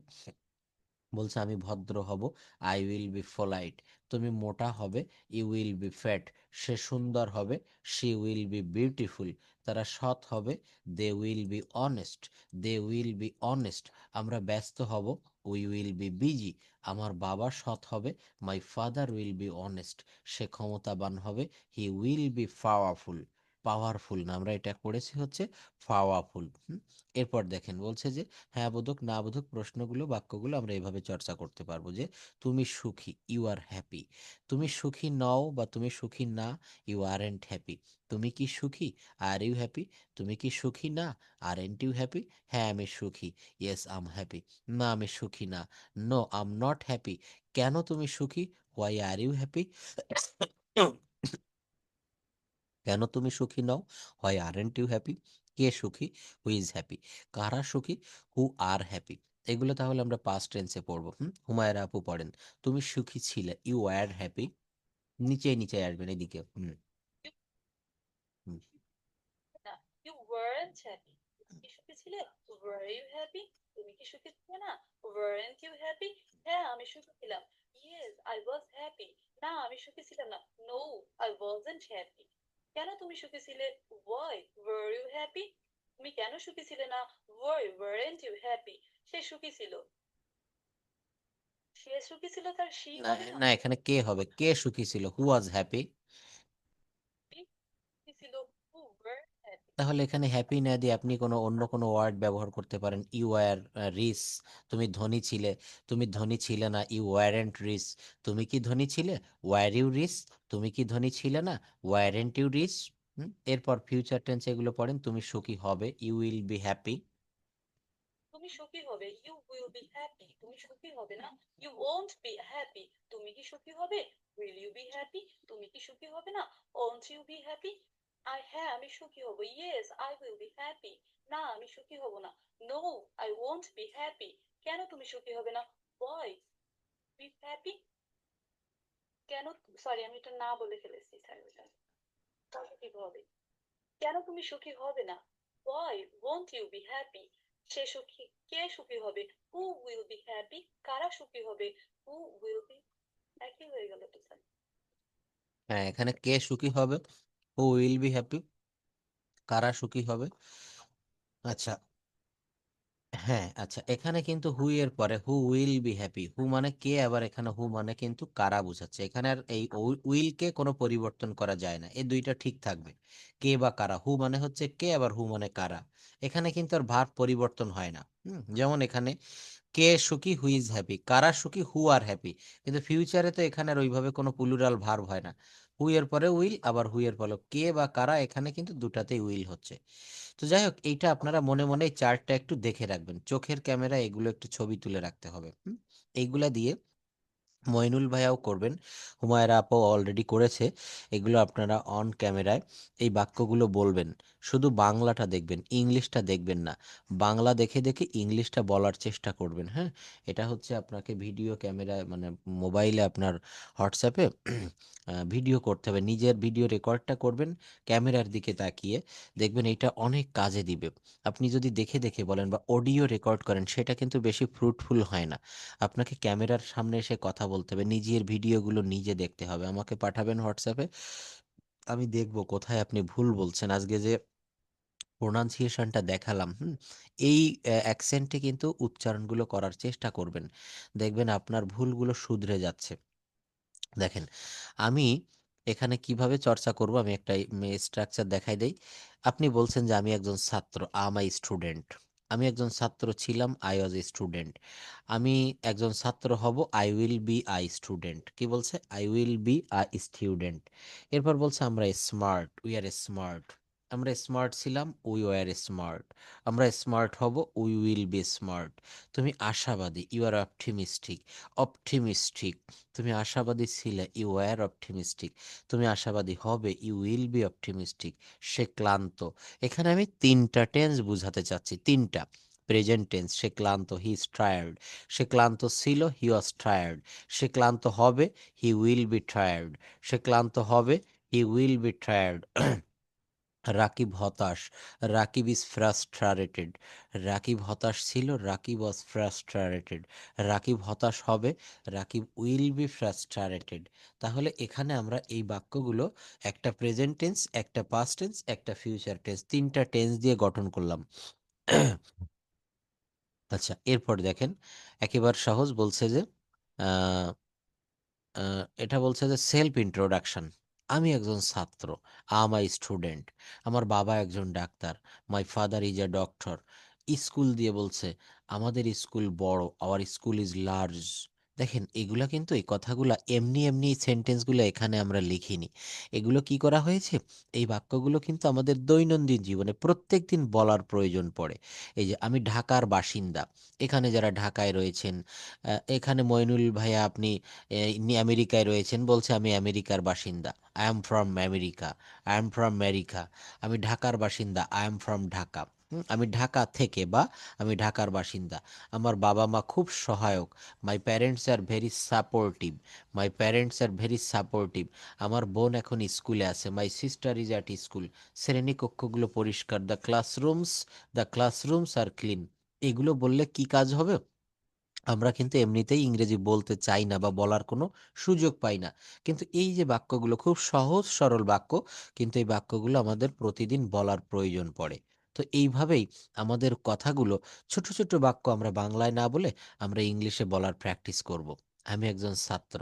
বলছে আমি ভদ্র হব, আই উইল বি ফলাইট। তুমি মোটা হবে, ইউ উইল বি ফ্যাট। সে সুন্দর হবে, শি উইল বি বিউটিফুল। তারা সৎ হবে, they will be honest, they will be honest. আমরা ব্যস্ত হব, উই উইল বি বিজি। আমার বাবা সৎ হবে, my father will be honest. সে ক্ষমতাবান হবে, he will be powerful. Powerful না, আমরা এটা পড়েছি হচ্ছে পাওয়ারফুল। এরপর দেখেন বলছে যে হ্যাঁ বোধক না বোধক প্রশ্নগুলো বাক্যগুলো আমরা এভাবে চর্চা করতে পারবো যে তুমি সুখী, ইউ আর হ্যাপি। তুমি সুখী নও বা তুমি সুখী না, ইউ আর এন্ট হ্যাপি। তুমি কি সুখী, আর ইউ হ্যাপি? তুমি কি সুখী না, আর এন্ট ইউ হ্যাপি? হ্যাঁ আমি সুখী, ইয়েস আম হ্যাপি। না আমি সুখী না, নো আম নট হ্যাপি। কেন তুমি সুখী, হোয়াই আর ইউ হ্যাপি? কেন তুমি সুখী নও, হয় আরেন্ট ইউ হ্যাপি? কে সুখী, হু ইজ হ্যাপি? কারা সুখী, হু আর হ্যাপি? এগুলো তাহলে আমরা পাস্ট টেন্সে পড়বো। হুমায়রা আপু পড়েন, তুমি সুখী ছিলে, ইউ আর হ্যাপি। নিচে নিচে আসবেন এদিকে। হুম। না, you weren't happy. তুমি কি সুখী ছিলে? Were you happy? তুমি কি সুখী ছিলে না? Weren't you happy? হ্যাঁ আমি সুখী ছিলাম। Yes, I was happy. না আমি সুখী ছিলাম না। No, I wasn't happy. কেন তুমি সুখী ছিলে? Why were you happy? তুমি কেন সুখী ছিলে না? Why weren't you happy? সে সুখী ছিল। সে সুখী ছিল তার she না হবে না? না, এখানে কে হবে, কে সুখী ছিল, হু ওয়াজ হ্যাপি। সুখী ছিল who were happy. তাহলে এখানে হ্যাপি না দিয়ে আপনি কোনো অন্য কোনো ওয়ার্ড ব্যবহার করতে পারেন। ইউ আর রিস, তুমি ধনী ছিলে। তুমি ধনী ছিলে না, ইউ ওয়ারেন্ট রিস। তুমি কি ধনী ছিলে, ওয়ার ইউ রিস? তুমি কি ধনী ছিলে না, ওয়ারেন্ট ইউ রিস? এরপর ফিউচার টেন্স এগুলো পড়েন, তুমি সুখী হবে, ইউ উইল বি হ্যাপি। তুমি সুখী হবে, ইউ উইল বি হ্যাপি। তুমি সুখী হবে না, ইউ ওন্ট বি হ্যাপি। তুমি কি সুখী হবে, উইল ইউ বি হ্যাপি। তুমি কি সুখী হবে না, ওন্ট ইউ বি হ্যাপি। হ্যাঁ আমি সুখী হব, yes I will be happy. না আমি সুখী হব না, no I won't be happy. কেন তুমি সুখী হবে না, ওয়াই বি হ্যাপি। কেন, সরি আমি এটা না বলে ফেলেছি স্যার, ওটা পজিটিভ হবে। কেন তুমি সুখী হবে না, why won't you be happy। সে সুখী, কে সুখী হবে, who will be happy। কারা সুখী হবে, who will be। একই হয়ে গেল তো স্যার। হ্যাঁ, এখানে কে সুখী হবে, হু উইল বি হ্যাপি। কারা সুখী হবে। আচ্ছা, হ্যাঁ আচ্ছা, এখানে কিন্তু হু এর পরে হু উইল বি হ্যাপি, হু মানে কে, আবার এখানে হু মানে কিন্তু কারা বোঝাচ্ছে। এখানে আর এই উইল কে কোনো পরিবর্তন করা যায় না, এই দুইটা ঠিক থাকবে। কে বা কারা, হু মানে হচ্ছে কে, আবার হু মানে কারা। এখানে কিন্তু আর ভার্ব পরিবর্তন হয় না। যেমন এখানে কে সুখী, হু ইজ হ্যাপি। কারা সুখী, হু আর হ্যাপি। কিন্তু ফিউচারে তো এখানে আর ওইভাবে কোনো প্লুরাল ভার্ব হয় না। হু এর পরে উইল, আবার হু এর পরে কে বা কারা, এখানে কিন্তু দুটাতেই উইল হচ্ছে। তো যাই হোক, এইটা আপনারা মনে মনে এই চার্টটা একটু দেখে রাখবেন, চোখের ক্যামেরা এগুলো একটু ছবি তুলে রাখতে হবে। এইগুলা দিয়ে মইনুল ভাইয়াও করবেন, হুমায়রা আপু অলরেডি করেছে। এগুলো আপনারা অন ক্যামেরায় এই বাক্যগুলো বলবেন। শুধু বাংলাটা দেখবেন, ইংলিশটা দেখবেন না। বাংলা দেখে দেখে ইংলিশটা বলার চেষ্টা করবেন। হ্যাঁ, এটা হচ্ছে আপনাকে ভিডিও ক্যামেরায় মানে মোবাইলে আপনার হোয়াটসঅ্যাপে ভিডিও করতে হবে, নিজের ভিডিও রেকর্ডটা করবেন ক্যামেরার দিকে তাকিয়ে। দেখবেন এটা অনেক কাজে দিবে। আপনি যদি দেখে দেখে বলেন বা অডিও রেকর্ড করেন, সেটা কিন্তু বেশি ফ্রুটফুল হয় না। আপনাকে ক্যামেরার সামনে এসে কথা বলতে হবে, নিজের ভিডিওগুলো নিজে দেখতে হবে। আমাকে পাঠাবেন হোয়াটসঅ্যাপে, আমি দেখব কোথায় আপনি ভুল বলছেন। আজকে যে প্রোনাউন্সিয়েশনটা দেখালাম, এই অ্যাকসেন্টে কিন্তু উচ্চারণগুলো করার চেষ্টা করবেন, দেখবেন আপনার ভুলগুলো শুধরে যাচ্ছে। দেখেন, আমি এখানে কিভাবে চর্চা করব, আমি একটা স্ট্রাকচার দেখাই দেই। আপনি বলছেন যে আমি একজন ছাত্র, আম আই স্টুডেন্ট। আমি একজন ছাত্র ছিলাম, আই ওয়াজ এ স্টুডেন্ট। আমি একজন ছাত্র হব, I will B I student. কি বলছে, I will B I student. এরপর বলছে আমরা স্মার্ট, উই আর স্মার্ট। আমরা স্মার্ট ছিলাম, উই ওয়ার স্মার্ট। আমরা স্মার্ট হব, উই উইল বি স্মার্ট। তুমি আশাবাদী, ইউ আর অপটিমিস্টিক। অপটিমিস্টিক। তুমি আশাবাদী ছিলে, ইউ ওয়্যার অপটিমিস্টিক। তুমি আশাবাদী হবে, ইউ উইল বি অপটিমিস্টিক। সে ক্লান্ত। এখানে আমি তিনটা টেন্স বুঝাতে চাচ্ছি, তিনটা। প্রেজেন্ট টেন্স, সে ক্লান্ত, হি ইজ টায়ার্ড। সে ক্লান্ত ছিল, হি ওয়াজ টায়ার্ড। সে ক্লান্ত হবে, হি উইল বি টায়ার্ড। সে ক্লান্ত হবে, he will B tired. Rakib হতাশ, রাকিব ইজ ফ্রাস্ট্রেটেড, রাকিব হতাশ ছিল, রাকিব ওয়াজ ফ্রাস্ট্রেটেড, রাকিব হতাশ হবে, রাকিব উইল বি ফ্রাস্ট্রেটেড। তাহলে এখানে আমরা এই বাক্যগুলো একটা প্রেজেন্ট টেন্স, একটা পাস্ট টেন্স, একটা ফিউচার টেন্স, তিনটা টেন্স দিয়ে গঠন করলাম। আচ্ছা, এরপর দেখেন একেবারে সহজ বলছে যে এটা বলছে যে সেলফ ইন্ট্রোডাকশন। আমি একজন ছাত্র, আম আই স্টুডেন্ট, আমার বাবা একজন doctor, my father is a doctor. School দিয়ে বলছে আমাদের স্কুল বড়, আওয়ার স্কুল ইজ লার্জ। দেখেন এগুলা কিন্তু, এই কথাগুলা এমনি এমনি সেন্টেন্সগুলো এখানে আমরা লিখিনি, এগুলো কি করা হয়েছে, এই বাক্যগুলো কিন্তু আমাদের দৈনন্দিন জীবনে প্রত্যেক দিন বলার প্রয়োজন পড়ে। এই যে আমি ঢাকার বাসিন্দা, এখানে যারা ঢাকায় রয়েছেন, এখানে মইনুল ভাইয়া আপনি আমেরিকায় রয়েছেন, বলছে আমি আমেরিকার বাসিন্দা, I am from America, I am from America. আমি ঢাকার বাসিন্দা, আই এম ফ্রম ঢাকা। আমি ঢাকা থেকে বা আমি ঢাকার বাসিন্দা। আমার বাবা মা খুব সহায়ক, my parents are very supportive, my parents are very supportive. আমার বোন এখন স্কুলে আছে, my sister is at school. শ্রেণীকক্ষগুলো পরিষ্কার, দ্য ক্লাসরুমস আর ক্লিন। এগুলো বললে কি কাজ হবে, আমরা কিন্তু এমনিতেই ইংরেজি বলতে চাই না বা বলার কোনো সুযোগ পাই না, কিন্তু এই যে বাক্যগুলো খুব সহজ সরল বাক্য, কিন্তু এই বাক্যগুলো আমাদের প্রতিদিন বলার প্রয়োজন পড়ে। তো এইভাবেই আমাদের কথাগুলো, ছোট ছোট বাক্য আমরা বাংলায় না বলে আমরা ইংলিশে বলার প্র্যাকটিস করব। আমি একজন ছাত্র,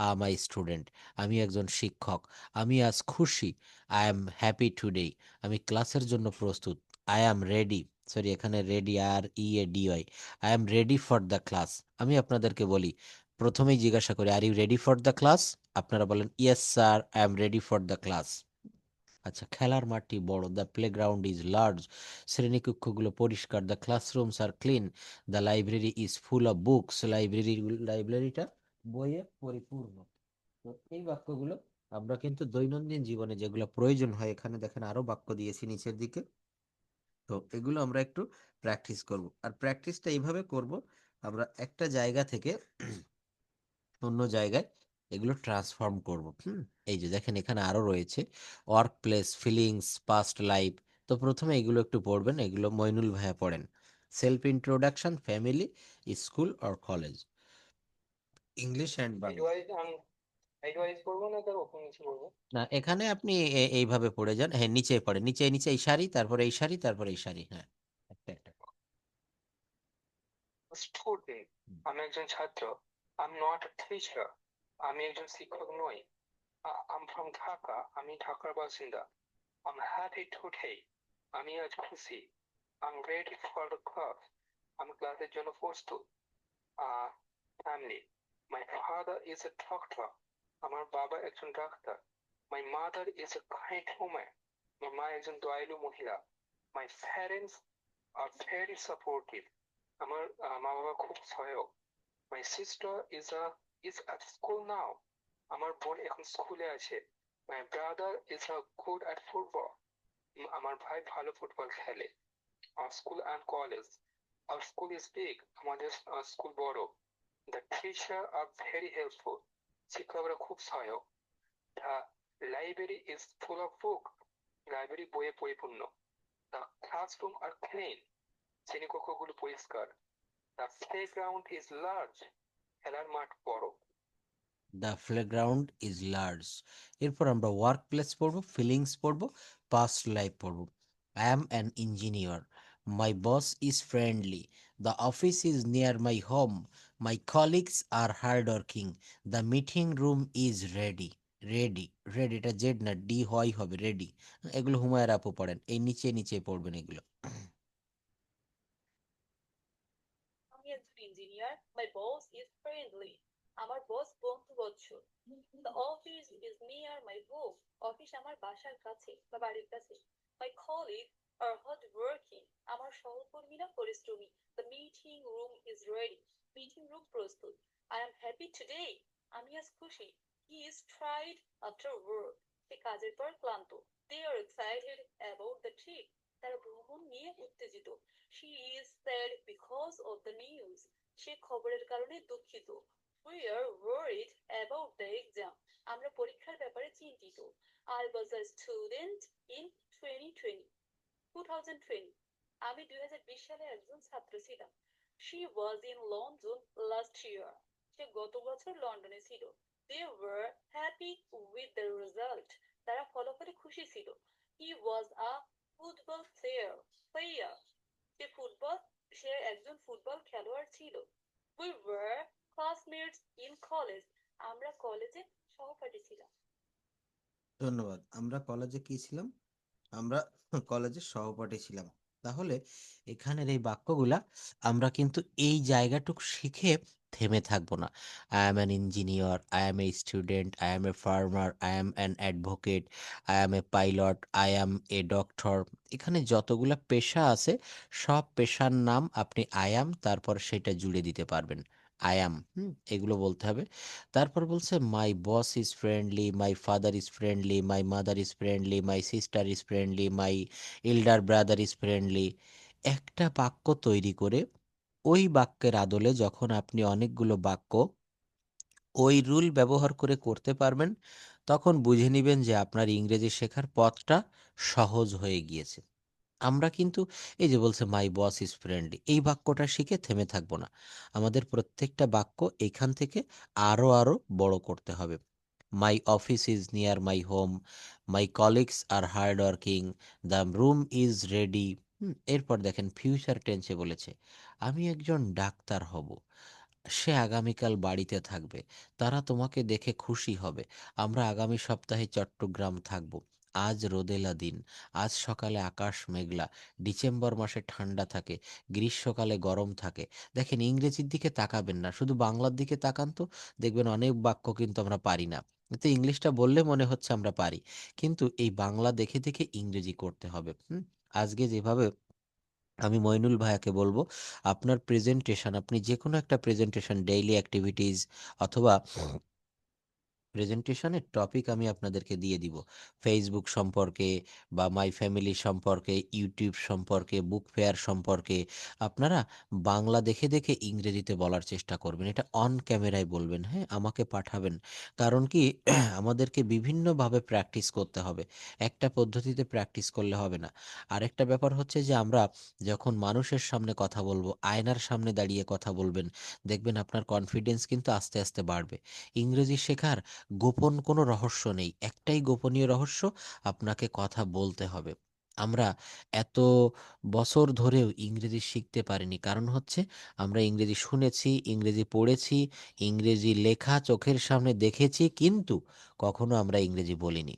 আম আই স্টুডেন্ট, আমি একজন শিক্ষক, আমি আজ খুশি, আই এম হ্যাপি টুডে, আমি ক্লাসের জন্য প্রস্তুত, আই অ্যাম রেডি, সরি এখানে ready R E A D Y, I am ready for the class. আমি আপনাদেরকে বলি, প্রথমেই জিজ্ঞাসা করি are you ready for the class, আপনারা বলেন yes sir I am ready for the class. আচ্ছা, খেলার মাঠটি বড়, দ্য প্লেগ্রাউন্ড ইজ লার্জ, শ্রেণীকক্ষগুলো পরিষ্কার, the classrooms are clean, the library is full of books, লাইব্রেরিটা বইয়ে পরিপূর্ণ। তো এই বাক্যগুলো আমরা কিন্তু দৈনন্দিন জীবনে যেগুলো প্রয়োজন হয়, এখানে দেখেন আরো বাক্য দিয়েছি নিচের দিকে, তো এগুলো আমরা একটু প্র্যাকটিস করব। আর প্র্যাকটিসটা এইভাবে করব, আমরা একটা জায়গা থেকে অন্য জায়গায় এগুলো ট্রান্সফর্ম করব। এই যে দেখেন এখানে আরো রয়েছে, work place, feelings, past life. তো প্রথমে এগুলো একটু পড়বেন, এগুলো মইনুল ভাইয়া পড়েন। Self introduction, family, school or college, English and head Bangla. Wise head wise করবো না তার উপর নিচে করবো? না, এখানে আপনি এইভাবে পড়ে যান, হ্যাঁ নিচে পড়ে, নিচে নিচে এই সারি, তারপরে এই সারি, তারপরে এই সারি, হ্যাঁ একটা একটা। স্টুডেন্ট, আমি একজন ছাত্র। I am not a teacher, আমি একজন শিক্ষক নই। আই এম ফ্রম ঢাকা, আমি ঢাকার বাসিন্দা। আই এম হ্যাপি টুডে, আমি আজ খুশি। I am ready for the class, আমি ক্লাসের জন্য প্রস্তুত। Family, my father is a doctor, আমার বাবা একজন doctor. My mother is a kind woman, আমার মা একজন দয়ালু মহিলা। মাই প্যারেন্টস আর ভেরি সাপোর্টিভ, আমার মা বাবা খুব সহায়ক। মাই sister is at school now, আমার বোন এখন স্কুলে আছে। My brother is good at football, আমার ভাই ভালো ফুটবল খেলে। School and college, our school is big, আমাদের স্কুল বড়। The teacher are very helpful, শিক্ষকরা খুব সহায়ক। The library is full of book, library বইয়ে পরিপূর্ণ। The classroom are clean, শ্রেণীকক্ষগুলো পরিষ্কার। The playground is large, খেলার মাঠ বড়। The playground is large. এরপর আমরা ওয়ার্ক প্লেস পড়বো, ফিলিংস পড়বো, পাস্ট লাইফ পড়বো। I am an engineer, my boss is friendly, the office is near my home, my colleagues are hard working, the meeting room is ready. Ready, ready এটা জেড না, ডি হয় হবে, রেডি। এগুলো হুমায়ুর আপু পড়েন, এই নিচে নিচে পড়বেন এগুলো। আমি একজন engineer, my boss is friendly, আমার বস বন্ধুবৎসল। The office is near my home, office আমার বাসার কাছে বা বাড়ির কাছে। My colleague are hard working, আমার সহকর্মীরা পরিশ্রমী। The meeting room is ready, meeting room প্রস্তুত। আই এম হ্যাপি টুডে, আমি আজ খুশি। He is tired after work, সে কাজের পর ক্লান্ত। They are excited about the trip, তারা ভ্রমণ নিয়ে উত্তেজিত। She is sad because of the news, সে খবরের কারণে দুঃখিত। We are worried about the exam, আমরা পরীক্ষার ব্যাপারে চিন্তিত। I was a student in 2020 আমি 2020 সালে একজন ছাত্র ছিলাম। She was in London last year. সে গত বছর লন্ডনে ছিল। They were happy with the result. তারা ফলাফলে খুশি ছিল। He was a football player. সে একজন ফুটবল খেলোয়াড় ছিল। We were classmates in college. আমরা কলেজে সহপাঠী ছিলাম। ধন্যবাদ। আমরা কলেজে কি ছিলাম? আমরা কলেজের সহপাঠী ছিলাম। তাহলে এখানের এই বাক্যগুলা আমরা কিন্তু এই জায়গাটুক শিখে থেমে থাকবো না। I am an engineer, I am a student, I am a farmer, I am an advocate, I am a pilot, I am a doctor. এখানে যতগুলা পেশা আছে সব পেশার নাম আপনি আই অ্যাম তারপর সেটা জুড়ে দিতে পারবেন। আই অ্যাম, এগুলো বলতে হবে। তারপর বলছে my boss is friendly, my father is friendly, my mother is friendly, my sister is friendly, my elder brother is friendly. একটা বাক্য তৈরি করে ওই বাক্যের আদলে যখন আপনি অনেকগুলো বাক্য ওই রুল ব্যবহার করে করতে পারবেন, তখন বুঝে নিবেন যে আপনার ইংরেজি শেখার পথটা সহজ হয়ে গিয়েছে। আমরা কিন্তু এই যে বলছে মাই বস ইজ ফ্রেন্ডলি, এই বাক্যটা শিখে থেমে থাকবো না। আমাদের প্রত্যেকটা বাক্য এখান থেকে আরো আরো বড় করতে হবে। My office is near my home, my colleagues are hard working, the room is ready. এরপর দেখেন ফিউচার টেন্সে বলেছে আমি একজন ডাক্তার হব, সে আগামীকাল বাড়িতে থাকবে, তারা তোমাকে দেখে খুশি হবে, আমরা আগামী সপ্তাহে চট্টগ্রাম থাকব, আজ রোদেলা দিন, আজ সকালে আকাশ মেঘলা, ডিসেম্বর মাসে ঠান্ডা থাকে, গ্রীষ্মকালে গরম থাকে। দেখেন ইংরেজির দিকে তাকাবেন না, শুধু বাংলার দিকে তাকান তো, দেখবেন অনেক বাক্য কিন্তু আমরা পারি না। তো ইংলিশটা বললে মনে হচ্ছে আমরা পারি, কিন্তু এই বাংলা দেখে দেখে ইংরেজি করতে হবে। আজকে যেভাবে আমি মইনুল ভাইয়াকে বলবো আপনার প্রেজেন্টেশন, আপনি যে কোনো একটা প্রেজেন্টেশন, ডেইলি অ্যাক্টিভিটিস অথবা প্রেজেন্টেশনের টপিক আমি আপনাদেরকে দিয়ে দিব, ফেসবুক সম্পর্কে বা মাই ফ্যামিলি সম্পর্কে, ইউটিউব সম্পর্কে, বুক ফেয়ার সম্পর্কে। আপনারা বাংলা দেখে দেখে ইংরেজিতে বলার চেষ্টা করবেন, এটা অন ক্যামেরায় বলবেন, হ্যাঁ, আমাকে পাঠাবেন। কারণ কি আমাদেরকে বিভিন্নভাবে প্র্যাকটিস করতে হবে, একটা পদ্ধতিতে প্র্যাকটিস করলে হবে না। আরেকটা ব্যাপার হচ্ছে যে আমরা যখন মানুষের সামনে কথা বলবো, আয়নার সামনে দাঁড়িয়ে কথা বলবেন, দেখবেন আপনার কনফিডেন্স কিন্তু আস্তে আস্তে বাড়বে। ইংরেজি শেখার গোপন কোনো রহস্য নেই, একটাই গোপনীয় রহস্য, আপনাকে কথা বলতে হবে। আমরা এত বছর ধরেও ইংরেজি শিখতে পারিনি, কারণ হচ্ছে আমরা ইংরেজি শুনেছি, ইংরেজি পড়েছি, ইংরেজি লেখা চোখের সামনে দেখেছি, কিন্তু কখনো আমরা ইংরেজি বলিনি।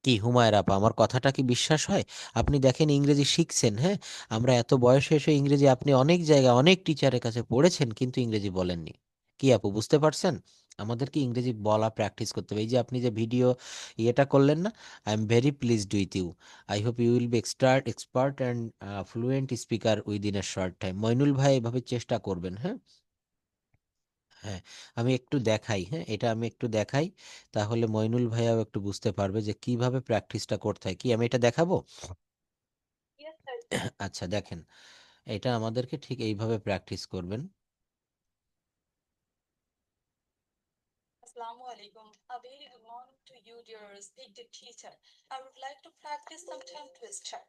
কি হুমায়রা আপা, আমার কথাটা কি বিশ্বাস হয়? আপনি দেখেন ইংরেজি শিখছেন, হ্যাঁ, আমরা এত বয়সে এসে ইংরেজি, আপনি অনেক জায়গায় অনেক টিচারের কাছে পড়েছেন কিন্তু ইংরেজি বলেননি। কি আপু বুঝতে পারছেন? আমাদেরকে ইংরেজি বলা প্র্যাকটিস করতে হবে। এই যে আপনি যে ভিডিও ইয়েটা করলেন না, I am very pleased with you, I hope you will be expert and fluent speaker within a short time. Mainul ভাই এভাবে চেষ্টা করবেন, হ্যাঁ। হ্যাঁ, আমি একটু দেখাই, হ্যাঁ, এটা আমি একটু দেখাই, তাহলে মইনুল ভাইয়াও একটু বুঝতে পারবে যে কিভাবে প্র্যাকটিসটা করতে হয়। কি আমি এটা দেখাবো? Yes, sir. আচ্ছা দেখেন, এটা আমাদেরকে ঠিক এইভাবে প্র্যাকটিস করবেন। Assalamu alaikum. A very good morning to you, dear respected teacher. I would like to practice some tongue twister.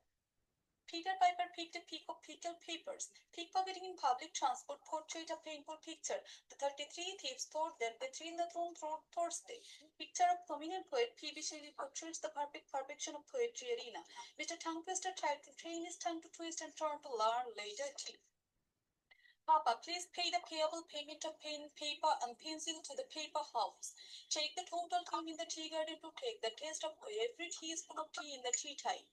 Peter Piper picked a peak of pickled peppers. Pickpocketing in public transport portrayed a painful picture. The 33 thieves thought that they thrilled the throne through Thursday. Picture of prominent poet P.B. Shelley portrays the perfect perfection of poetry arena. Mr. Tongue Twister tried to train his tongue to twist and turn to learn later. Papa, please pay the payable payment of pen, paper, and pencil to the paper house. Take the total time in the tea garden to take the taste of every teaspoon of tea in the tea time.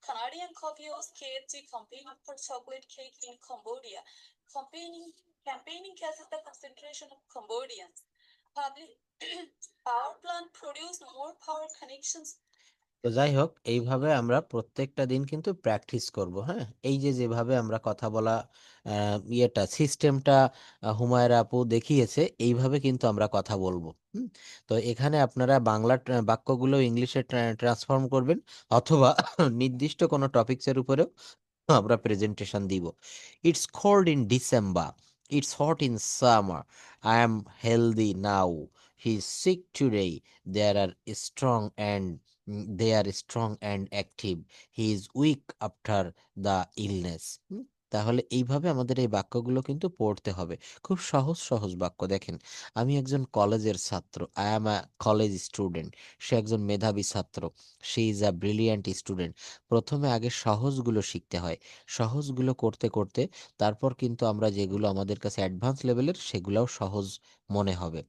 Canadian Coffee House KFC campaigning for chocolate cake in Cambodia. Campaigning catches the concentration of Cambodians. Public power plant produce more power connections. তো যাই হোক, এইভাবে আমরা প্রত্যেকটা দিন কিন্তু প্র্যাকটিস করব, হ্যাঁ। এই যে যেভাবে আমরা কথা বলা ইয়েটা সিস্টেমটা হুমায়রা আপু দেখিয়েছে, এইভাবে কিন্তু আমরা কথা বলবো। তো এখানে আপনারা বাংলা বাক্যগুলো ইংলিশে ট্রান্সফর্ম করবেন, অথবা নির্দিষ্ট কোনো টপিকসের উপরেও আমরা প্রেজেন্টেশন দিব। It's cold in December, it's hot in summer, I am healthy now, he is sick today, there are strong and they are strong and active, he is weak after the illness. তাহলে এইভাবে আমাদের এই বাক্যগুলো কিন্তু পড়তে হবে। খুব সহজ সহজ বাক্য। দেখেন, আমি একজন কলেজের ছাত্র, I am a college student. সে একজন মেধাবী ছাত্র, she is a brilliant student. প্রথমে আগে সহজগুলো শিখতে হয়, সহজগুলো করতে করতে তারপর কিন্তু আমরা যেগুলো আমাদের কাছে অ্যাডভান্স লেভেলের সেগুলোও সহজ মনে হবে।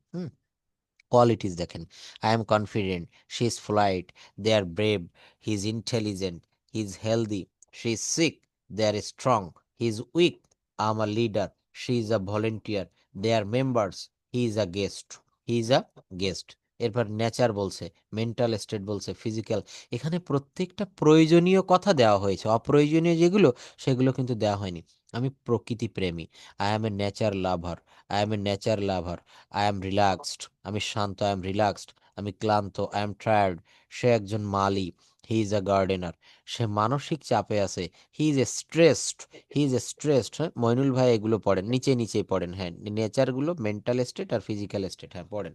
কোয়ালিটিস দেখেন, I am confident, she is polite, they are brave, he is intelligent, he is healthy, she is sick, they are strong, he is weak, I am a leader, she is a volunteer, they are members, he is a guest, he is a guest. এরপর নেচার বলছে, মেন্টাল স্টেট বলছে, ফিজিক্যাল। এখানে প্রত্যেকটা প্রয়োজনীয় কথা দেওয়া হয়েছে, অপ্রয়োজনীয় যেগুলো সেগুলো কিন্তু দেওয়া হয়নি। আমি প্রকৃতি প্রেমী, I M A nature lover, I M A nature lover. I am relaxed, আমি শান্ত, আই এম রিল্যাক্সড। আমি ক্লান্ত, আই এম টায়ার্ড। সে একজন মালি, হি ইজ আ গার্ডেনার। সে মানসিক চাপে আছে, he is a stressed, he is a stressed. হ্যাঁ, মইনুল ভাই এগুলো পড়েন, নিচে নিচেই পড়েন। হ্যাঁ, নেচারগুলো মেন্টাল স্টেট আর ফিজিক্যাল স্টেট, হ্যাঁ পড়েন।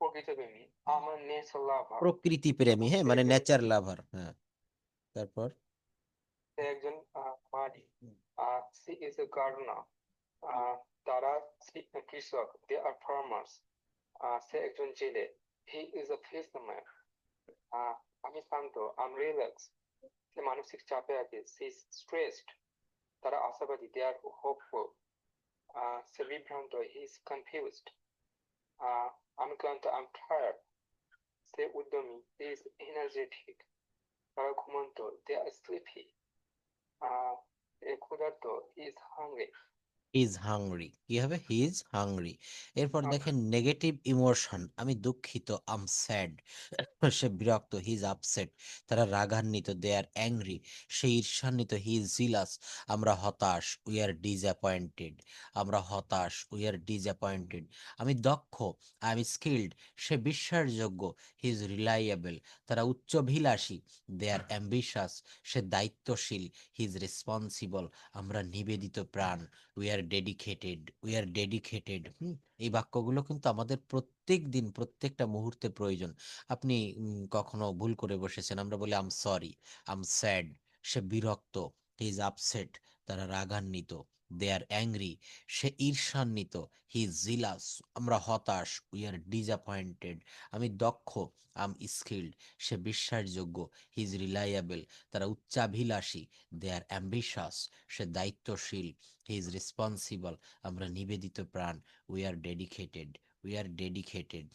প্রকৃত প্রেমী, আমার নেচার লাভার। প্রকৃতি প্রেমী, হ্যাঁ সে মানে একজন নেচার লাভার, হ্যাঁ। তারপর সে একজন মালি, সি ইজ এ গার্ডেনার, তারা কৃষক, দে আর ফার্মার্স। সে একজন জেলে, হি ইজ আ ফিশারম্যান। আমি শান্ত, আই এম রিল্যাক্স। সে মানসিক চাপে আছে, সি ইজ স্ট্রেসড। তারা আশাবাদী, দে আর হোপফুল। সে বিভ্রান্ত, হি ইজ কনফিউজড। আমি ক্লান্ত, আই এম টায়ার্ড। সে উদ্যমী, হি ইজ এনার্জেটিক। তারা ঘুমন্ত, দে আর স্লিপি। এ ক্ষুধার্ত, he is hungry. He is hungry, কি হবে? He is hungry. এরপর দেখেন নেগেটিভ ইমোশন, আমি দুঃখিত, আম স্যাড। সে বিরক্ত, হি ইজ আপসেট। তারা রাগান্বিত, দে আর অ্যাংরি। সে ঈর্ষান্বিত, হি ইজ জিলাস। আমরা হতাশ, উই আর ডিসঅ্যাপয়েন্টেড। আমরা হতাশ, উই আর ডিসঅ্যাপয়েন্টেড। আমি দক্ষ, আই এম স্কিল্ড। সে বিশ্বাসযোগ্য, হি ইজ রিলায়েবল। তারা উচ্চাভিলাষী, দে আর অ্যাম্বিশাস। সে দায়িত্বশীল, হি ইজ রেসপন্সিবল। আমরা নিবেদিত প্রাণ, we are dedicated, we are dedicated. এই বাক্যগুলো কিন্তু আমাদের প্রত্যেক দিন প্রত্যেকটা মুহূর্তে প্রয়োজন। আপনি কখনো ভুল করে বসেছেন, আমরা বলি আম সরি, আম স্যাড। সে বিরক্ত, হি ইজ আপসেট। তারা রাগান্বিত, দে আর অ্যাংরি। সে ঈর্ষান্বিত, হি ইজ জিলাস। আমরা হতাশ, উই আর ডিসঅ্যাপয়েন্টেড। আমি দক্ষ, আম স্কিল্ড। সে বিশ্বাসযোগ্য, হি ইজ রিলায়েবল। তারা উচ্চাভিলাষী, দে আর অ্যাম্বিশাস। সে দায়িত্বশীল, হি ইজ রেসপন্সিবল। আমরা নিবেদিত প্রাণ, we are dedicated, we are dedicated.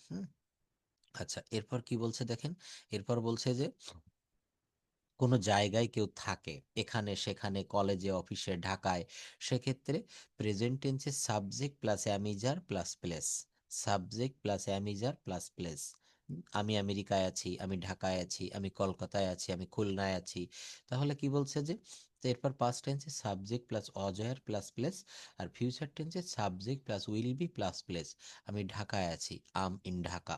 আচ্ছা, এরপর কি বলছে দেখেন, এরপর বলছে যে কোনো জায়গায় কেউ থাকে, এখানে সেখানে, কলেজে, অফিসে, ঢাকায়, সেক্ষেত্রে প্রেজেন্ট টেন্সে subject plus am is are plus place. Subject plus am is are plus place. আমি আমেরিকায় আছি, আমি ঢাকায় আছি, আমি কলকাতায় আছি, আমি খুলনায় আছি। তাহলে কি বলছে যে, তো এরপর পাস্ট টেন্সে subject plus was were plus place, আর ফিউচার টেন্সে subject plus will be plus place. আমি ঢাকায় আছি, আম ইন ঢাকা।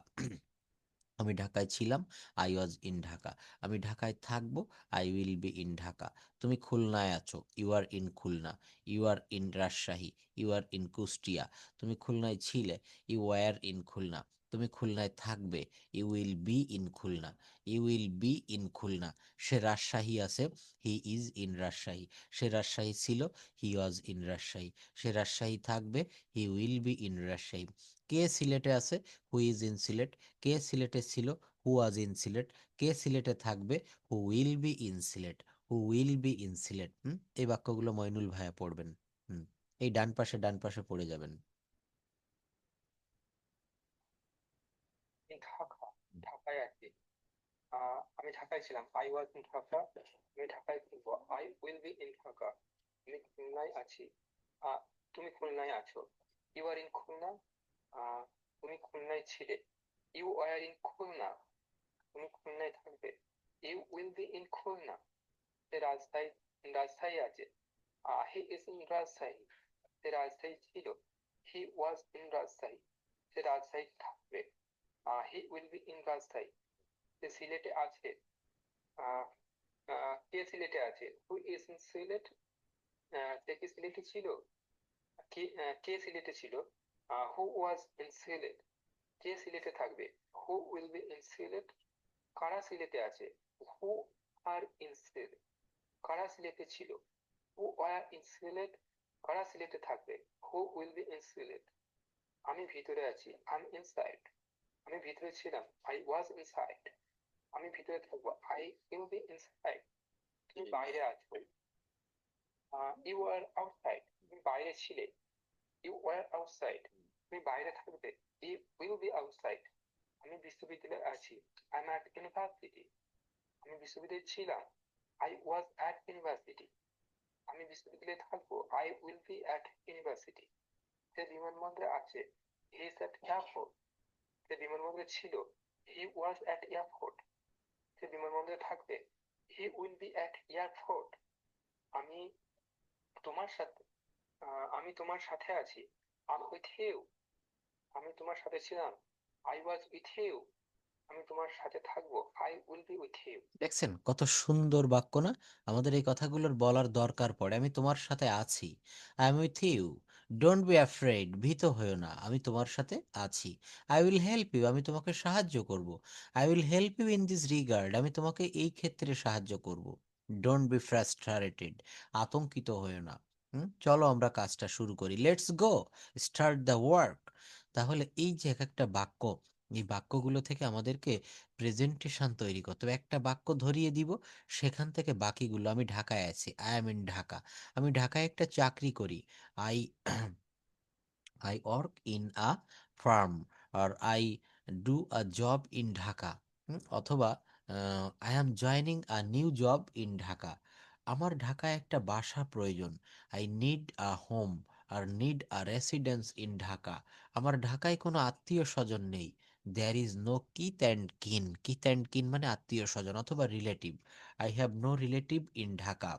আমি ঢাকায় ছিলাম, আই ওয়াজ ইন ঢাকা। আমি ঢাকায় থাকবো, I will be in Dhaka. তুমি খুলনায় আছো, you are in Khulna. You are in Rajshahi, you are in Kushtia. তুমি খুলনায় ছিলে, ইউ ওয়্যার ইন খুলনা। তুমি খুলনায় থাকবে, you will be in Khulna. You will be in Khulna. সে রাজশাহী আছে, হি ইজ ইন রাজশাহী। সে রাজশাহী ছিল, হি ওয়াজ ইন রাজশাহী। সে রাজশাহী থাকবে, he will be in Rajshahi. কে সিলেটে আছে, হু ইজ ইন সিলেট। কে সিলেটে ছিল, হু ওয়াজ ইন সিলেট। কে সিলেটে থাকবে, who will be in Sylhet. Who will be in Sylhet. এই বাক্যগুলো মইনুল ভাইয়া পড়বেন। হুম এই ডান পাশে পড়ে যাবেন। ঢাকা, ঢাকায় আছি। আমি ঢাকায় ছিলাম, আই ওয়াজ ইন ঢাকা। আমি ঢাকায় থাকবো, I will be in Dhaka. আমি খুলনায় আছি। আহ, তুমি খুলনায় আছো, ইউ আর ইন খুলনা। আহ, তুমি খুলনায় ছিলে, ইউ আর ইন খুলনা। তুমি খুলনায় থাকবে, you will be in Khulna. সে রাজশাহী আছে, হি ইজ ইন রাজশাহী। সে রাজশাহী ছিল, হি ওয়াজ ইন রাজশাহী। সে রাজশাহী থাকবে, he will be in Rajshahi. সে সিলেটে আছে, আহ, কে সিলেটে আছে, হু ইজ ইন সিলেট। সে কি সিলেটে ছিল, কে সিলেটে ছিল, হু ওয়াজ ইন সিলেট। কে সিলেটে থাকবে? Who will be in Sylhet? কারা সিলেটে আছে? হু আর ইন সিলেট? কারা সিলেটে ছিল? Who were in Sylhet? কারা সিলেটে থাকবে? Who will be in Sylhet? আমি ভিতরে আছি, আই এম ইনসাইড। আমি ভিতরে ছিলাম, আই ওয়াজ ইনসাইড। আমি ভিতরে থাকবো, আই উইল বি ইনসাইড। তুমি বাইরে আছো, ইউ আর আউটসাইড। তুমি বাইরে ছিলে, ইউ ওয়ার আউটসাইড। তুমি বাইরে থাকবে, ইউ উইল বি আউটসাইড। আমি বিশ্ববিদ্যালয়ে আছি, আই এম অ্যাট ইউনিভার্সিটি। আমি বিশ্ববিদ্যালয়ে ছিলাম, আই ওয়াজ অ্যাট ইউনিভার্সিটি। আমি বিশ্ববিদ্যালয়ে থাকবো, I will be at university. সে বিমানবন্দরে আছে, হি ইজ অ্যাট এয়ারপোর্ট। সে বিমানবন্দরে ছিল, হি ওয়াজ অ্যাট এয়ারপোর্ট। সে বিমানবন্দরে থাকবে, he will be at airport. আমি তোমার সাথে আমি তোমার সাথে আছি, আই উইথ ইউ। আমি তোমার সাথে ছিলাম, আই ওয়াজ উইথ ইউ। আমি তোমার সাথে থাকবো, I will be with you. দেখছেন কত সুন্দর বাক্য না? আমাদের এই কথাগুলোর বলার দরকার পড়ে। আমি তোমার সাথে আছি, I am with you. Don't be afraid, ভীত হয়েও না, আমি তোমার সাথে আছি। আই উইল হেল্প ইউ, আমি তোমাকে সাহায্য করব। I will help you in this regard, আমি তোমাকে এই ক্ষেত্রে সাহায্য করব। ডোন্ট বি ফ্রাস্ট্রেটেড, আতঙ্কিত হয়েও না। চলো আমরা কাজটা শুরু করি, let's go, start the work. তাহলে এই যে এক একটা বাক্য, এই বাক্যগুলো থেকে আমাদেরকে প্রেজেন্টেশন তৈরি করতে হবে। একটা বাক্য ধরিয়ে দিব, সেখান থেকে বাকিগুলো, আমি ঢাকায় আছি, আই এম ইন ঢাকা। আমি ঢাকায় একটা চাকরি করি, I I work in a firm, or I do a job in Dhaka. অথবা I am joining a new job in Dhaka. আমার ঢাকায় একটা বাসা প্রয়োজন, I need a home or need a residence in Dhaka. আমার ঢাকায় কোনো আত্মীয় স্বজন নেই, there is no kith and kin. Kith and kin মানে আত্মীয় স্বজন অথবা relative. I have no relative in Dhaka.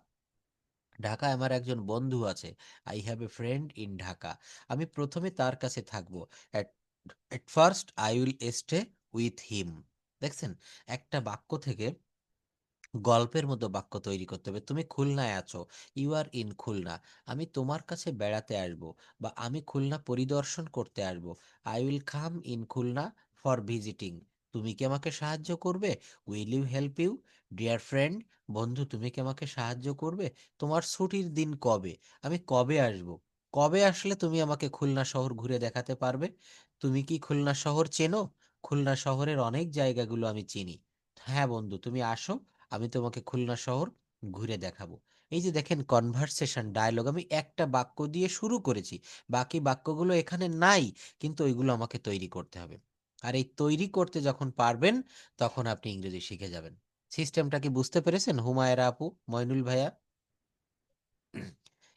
ঢাকায় আমার একজন বন্ধু আছে, I have a friend in Dhaka. আমি প্রথমে তার কাছে থাকবো, at first I will stay with him. দেখছেন, একটা বাক্য থেকে গল্পের মতো বাক্য তৈরি করতে হবে। তুমি খুলনায় আছো, ইউ আর ইন খুলনা। আমি তোমার কাছে বেড়াতে আসব, বা আমি খুলনা পরিদর্শন করতে আসব, I will come in Khulna for visiting. তুমি কি আমাকে সাহায্য করবে? Will you help you dear friend? বন্ধু তুমি কি আমাকে সাহায্য করবে? তোমার ছুটির দিন কবে? আমি কবে আসব? কবে আসলে তুমি আমাকে খুলনা শহর ঘুরে দেখাতে পারবে? তুমি কি খুলনা শহর চেনো? খুলনা শহরের অনেক জায়গাগুলো আমি চিনি। হ্যাঁ বন্ধু, তুমি আসো, আমি তোমাকে খুলনা শহর ঘুরে দেখাবো। এই যে দেখেন, কনভারসেশন ডায়লগ, আমি একটা বাক্য দিয়ে শুরু করেছি, বাকি বাক্যগুলো এখানে নাই, কিন্তু ওইগুলো আমাকে তৈরি করতে হবে। আর এই তৈরি করতে যখন পারবেন, তখন আপনি ইংরেজি শিখে যাবেন। সিস্টেমটা কি বুঝতে পেরেছেন হুমায়রা আপু, মইনুল ভাইয়া?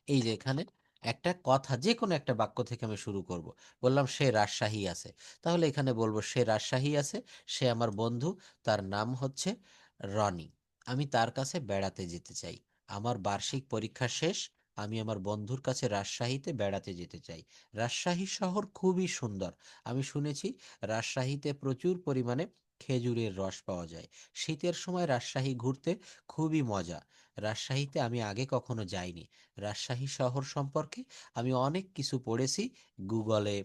এই যে এখানে একটা কথা, যে কোনো একটা বাক্য থেকে আমি শুরু করব। বললাম সে রাজশাহী আছে, তাহলে এখানে বলবো সে রাজশাহী আছে, সে আমার বন্ধু, তার নাম হচ্ছে রনি। আমি তার কাছে বেড়াতে যেতে চাই, আমার বার্ষিক পরীক্ষা শেষ, আমি আমার বন্ধুর কাছে রাজশাহীতে বেড়াতে যেতে চাই। রাজশাহী শহর খুবই সুন্দর, আমি শুনেছি রাজশাহীতে প্রচুর পরিমাণে খেজুরের রস পাওয়া যায়। শীতের সময় রাজশাহী ঘুরতে খুবই মজা। রাজশাহীতে আমি আগে কখনো যাইনি। রাজশাহী শহর সম্পর্কে আমি অনেক কিছু পড়েছি গুগলে,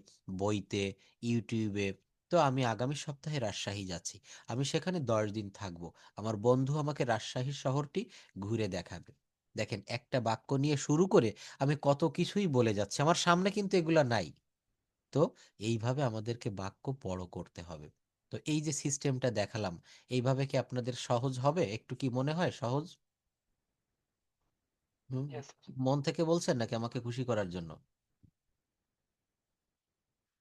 বইতে, ইউটিউবে। তো আমি আগামী সপ্তাহে রাজশাহী যাচ্ছি, আমি সেখানে 10 দিন থাকবো, আমার বন্ধু আমাকে রাজশাহী শহরটি ঘুরে দেখাবে। দেখেন, একটা বাক্য নিয়ে শুরু করে আমি কত কিছুই বলে যাচ্ছি, আমার সামনে কিন্তু এগুলা নাই। তো এইভাবে আমাদেরকে বাক্য বড় করতে হবে। তো এই যে সিস্টেমটা দেখালাম, এইভাবে কি আপনাদের সহজ হবে? একটু কি মনে হয় সহজ? হুম, ইয়েস। মন থেকে বলছেন নাকি আমাকে খুশি করার জন্য?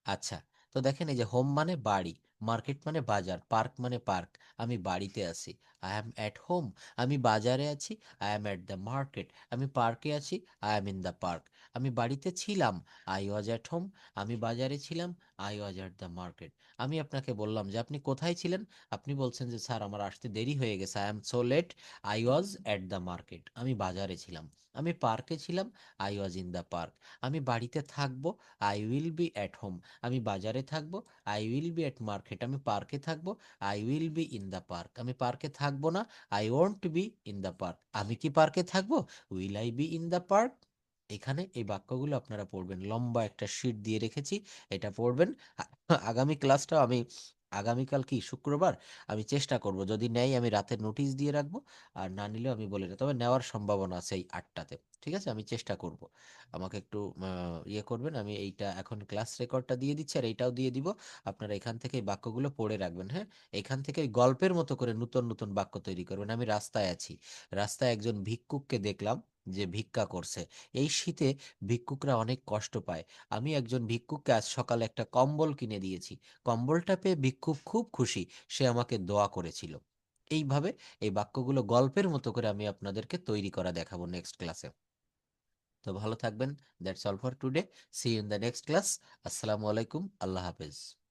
আচ্ছা, তো দেখেন, এই যে হোম মানে বাড়ি, মার্কেট মানে বাজার, পার্ক মানে পার্ক। আমি বাড়িতে আছি, আই অ্যাম অ্যাট হোম। আমি বাজারে আছি, I am at the market. আমি পার্কে আছি, I am in the park. আমি বাড়িতে ছিলাম, আই ওয়াজ অ্যাট হোম। আমি বাজারে ছিলাম, I was at the market. আমি আপনাকে বললাম যে আপনি কোথায় ছিলেন, আপনি বলছেন যে স্যার আমার আসতে দেরি হয়ে গেছে, I am so late, I was at the market. আমি বাজারে ছিলাম, আমি পার্কে ছিলাম, I was in the park. আমি বাড়িতে থাকবো, I will be at home. আমি বাজারে থাকবো, I will be at market. আমি পার্কে থাকবো, I will be in the park. আমি পার্কে থাকবো না, I won't be in the park. আমি কি পার্কে থাকবো? Will I be in the park? এখানে এই বাক্যগুলো আপনারা পড়বেন, লম্বা একটা শিট দিয়ে রেখেছি, এটা পড়বেন। আগামী ক্লাসটাও আমি, আগামীকাল কি শুক্রবার, আমি চেষ্টা করব, যদি নেই আমি রাতের নোটিশ দিয়ে রাখবো, আর না নিলেও আমি বলে রাখবো। তবে নেওয়ার সম্ভাবনা আছে এই 8টাতে, ঠিক আছে? আমি চেষ্টা করব, আমাকে একটু ইয়ে করবেন। আমি এইটা এখন ক্লাস রেকর্ডটা দিয়ে দিচ্ছি, আর এইটাও দিয়ে দিব। আপনারা এখান থেকে এই বাক্যগুলো পড়ে রাখবেন, হ্যাঁ? এখান থেকে ওই গল্পের মতো করে নতুন নতুন বাক্য তৈরি করবেন। আমি রাস্তায় আছি, রাস্তায় একজন ভিক্ষুককে দেখলাম যে ভিক্ষা করছে। এই শীতে ভিক্ষুকরা অনেক কষ্ট পায়। আমি একজন ভিক্ষুককে আজ সকালে একটা কম্বল কিনে দিয়েছি। কম্বলটা পেয়ে ভিক্ষুক খুব খুশি, সে আমাকে দোয়া করেছিল। এইভাবে এই বাক্যগুলো গল্পের মতো করে আমি আপনাদেরকে তৈরি করা দেখাবো নেক্সট ক্লাসে। তো ভালো থাকবেন। That's all for today. See you in the next class. আসসালামু আলাইকুম, আল্লাহ হাফেজ।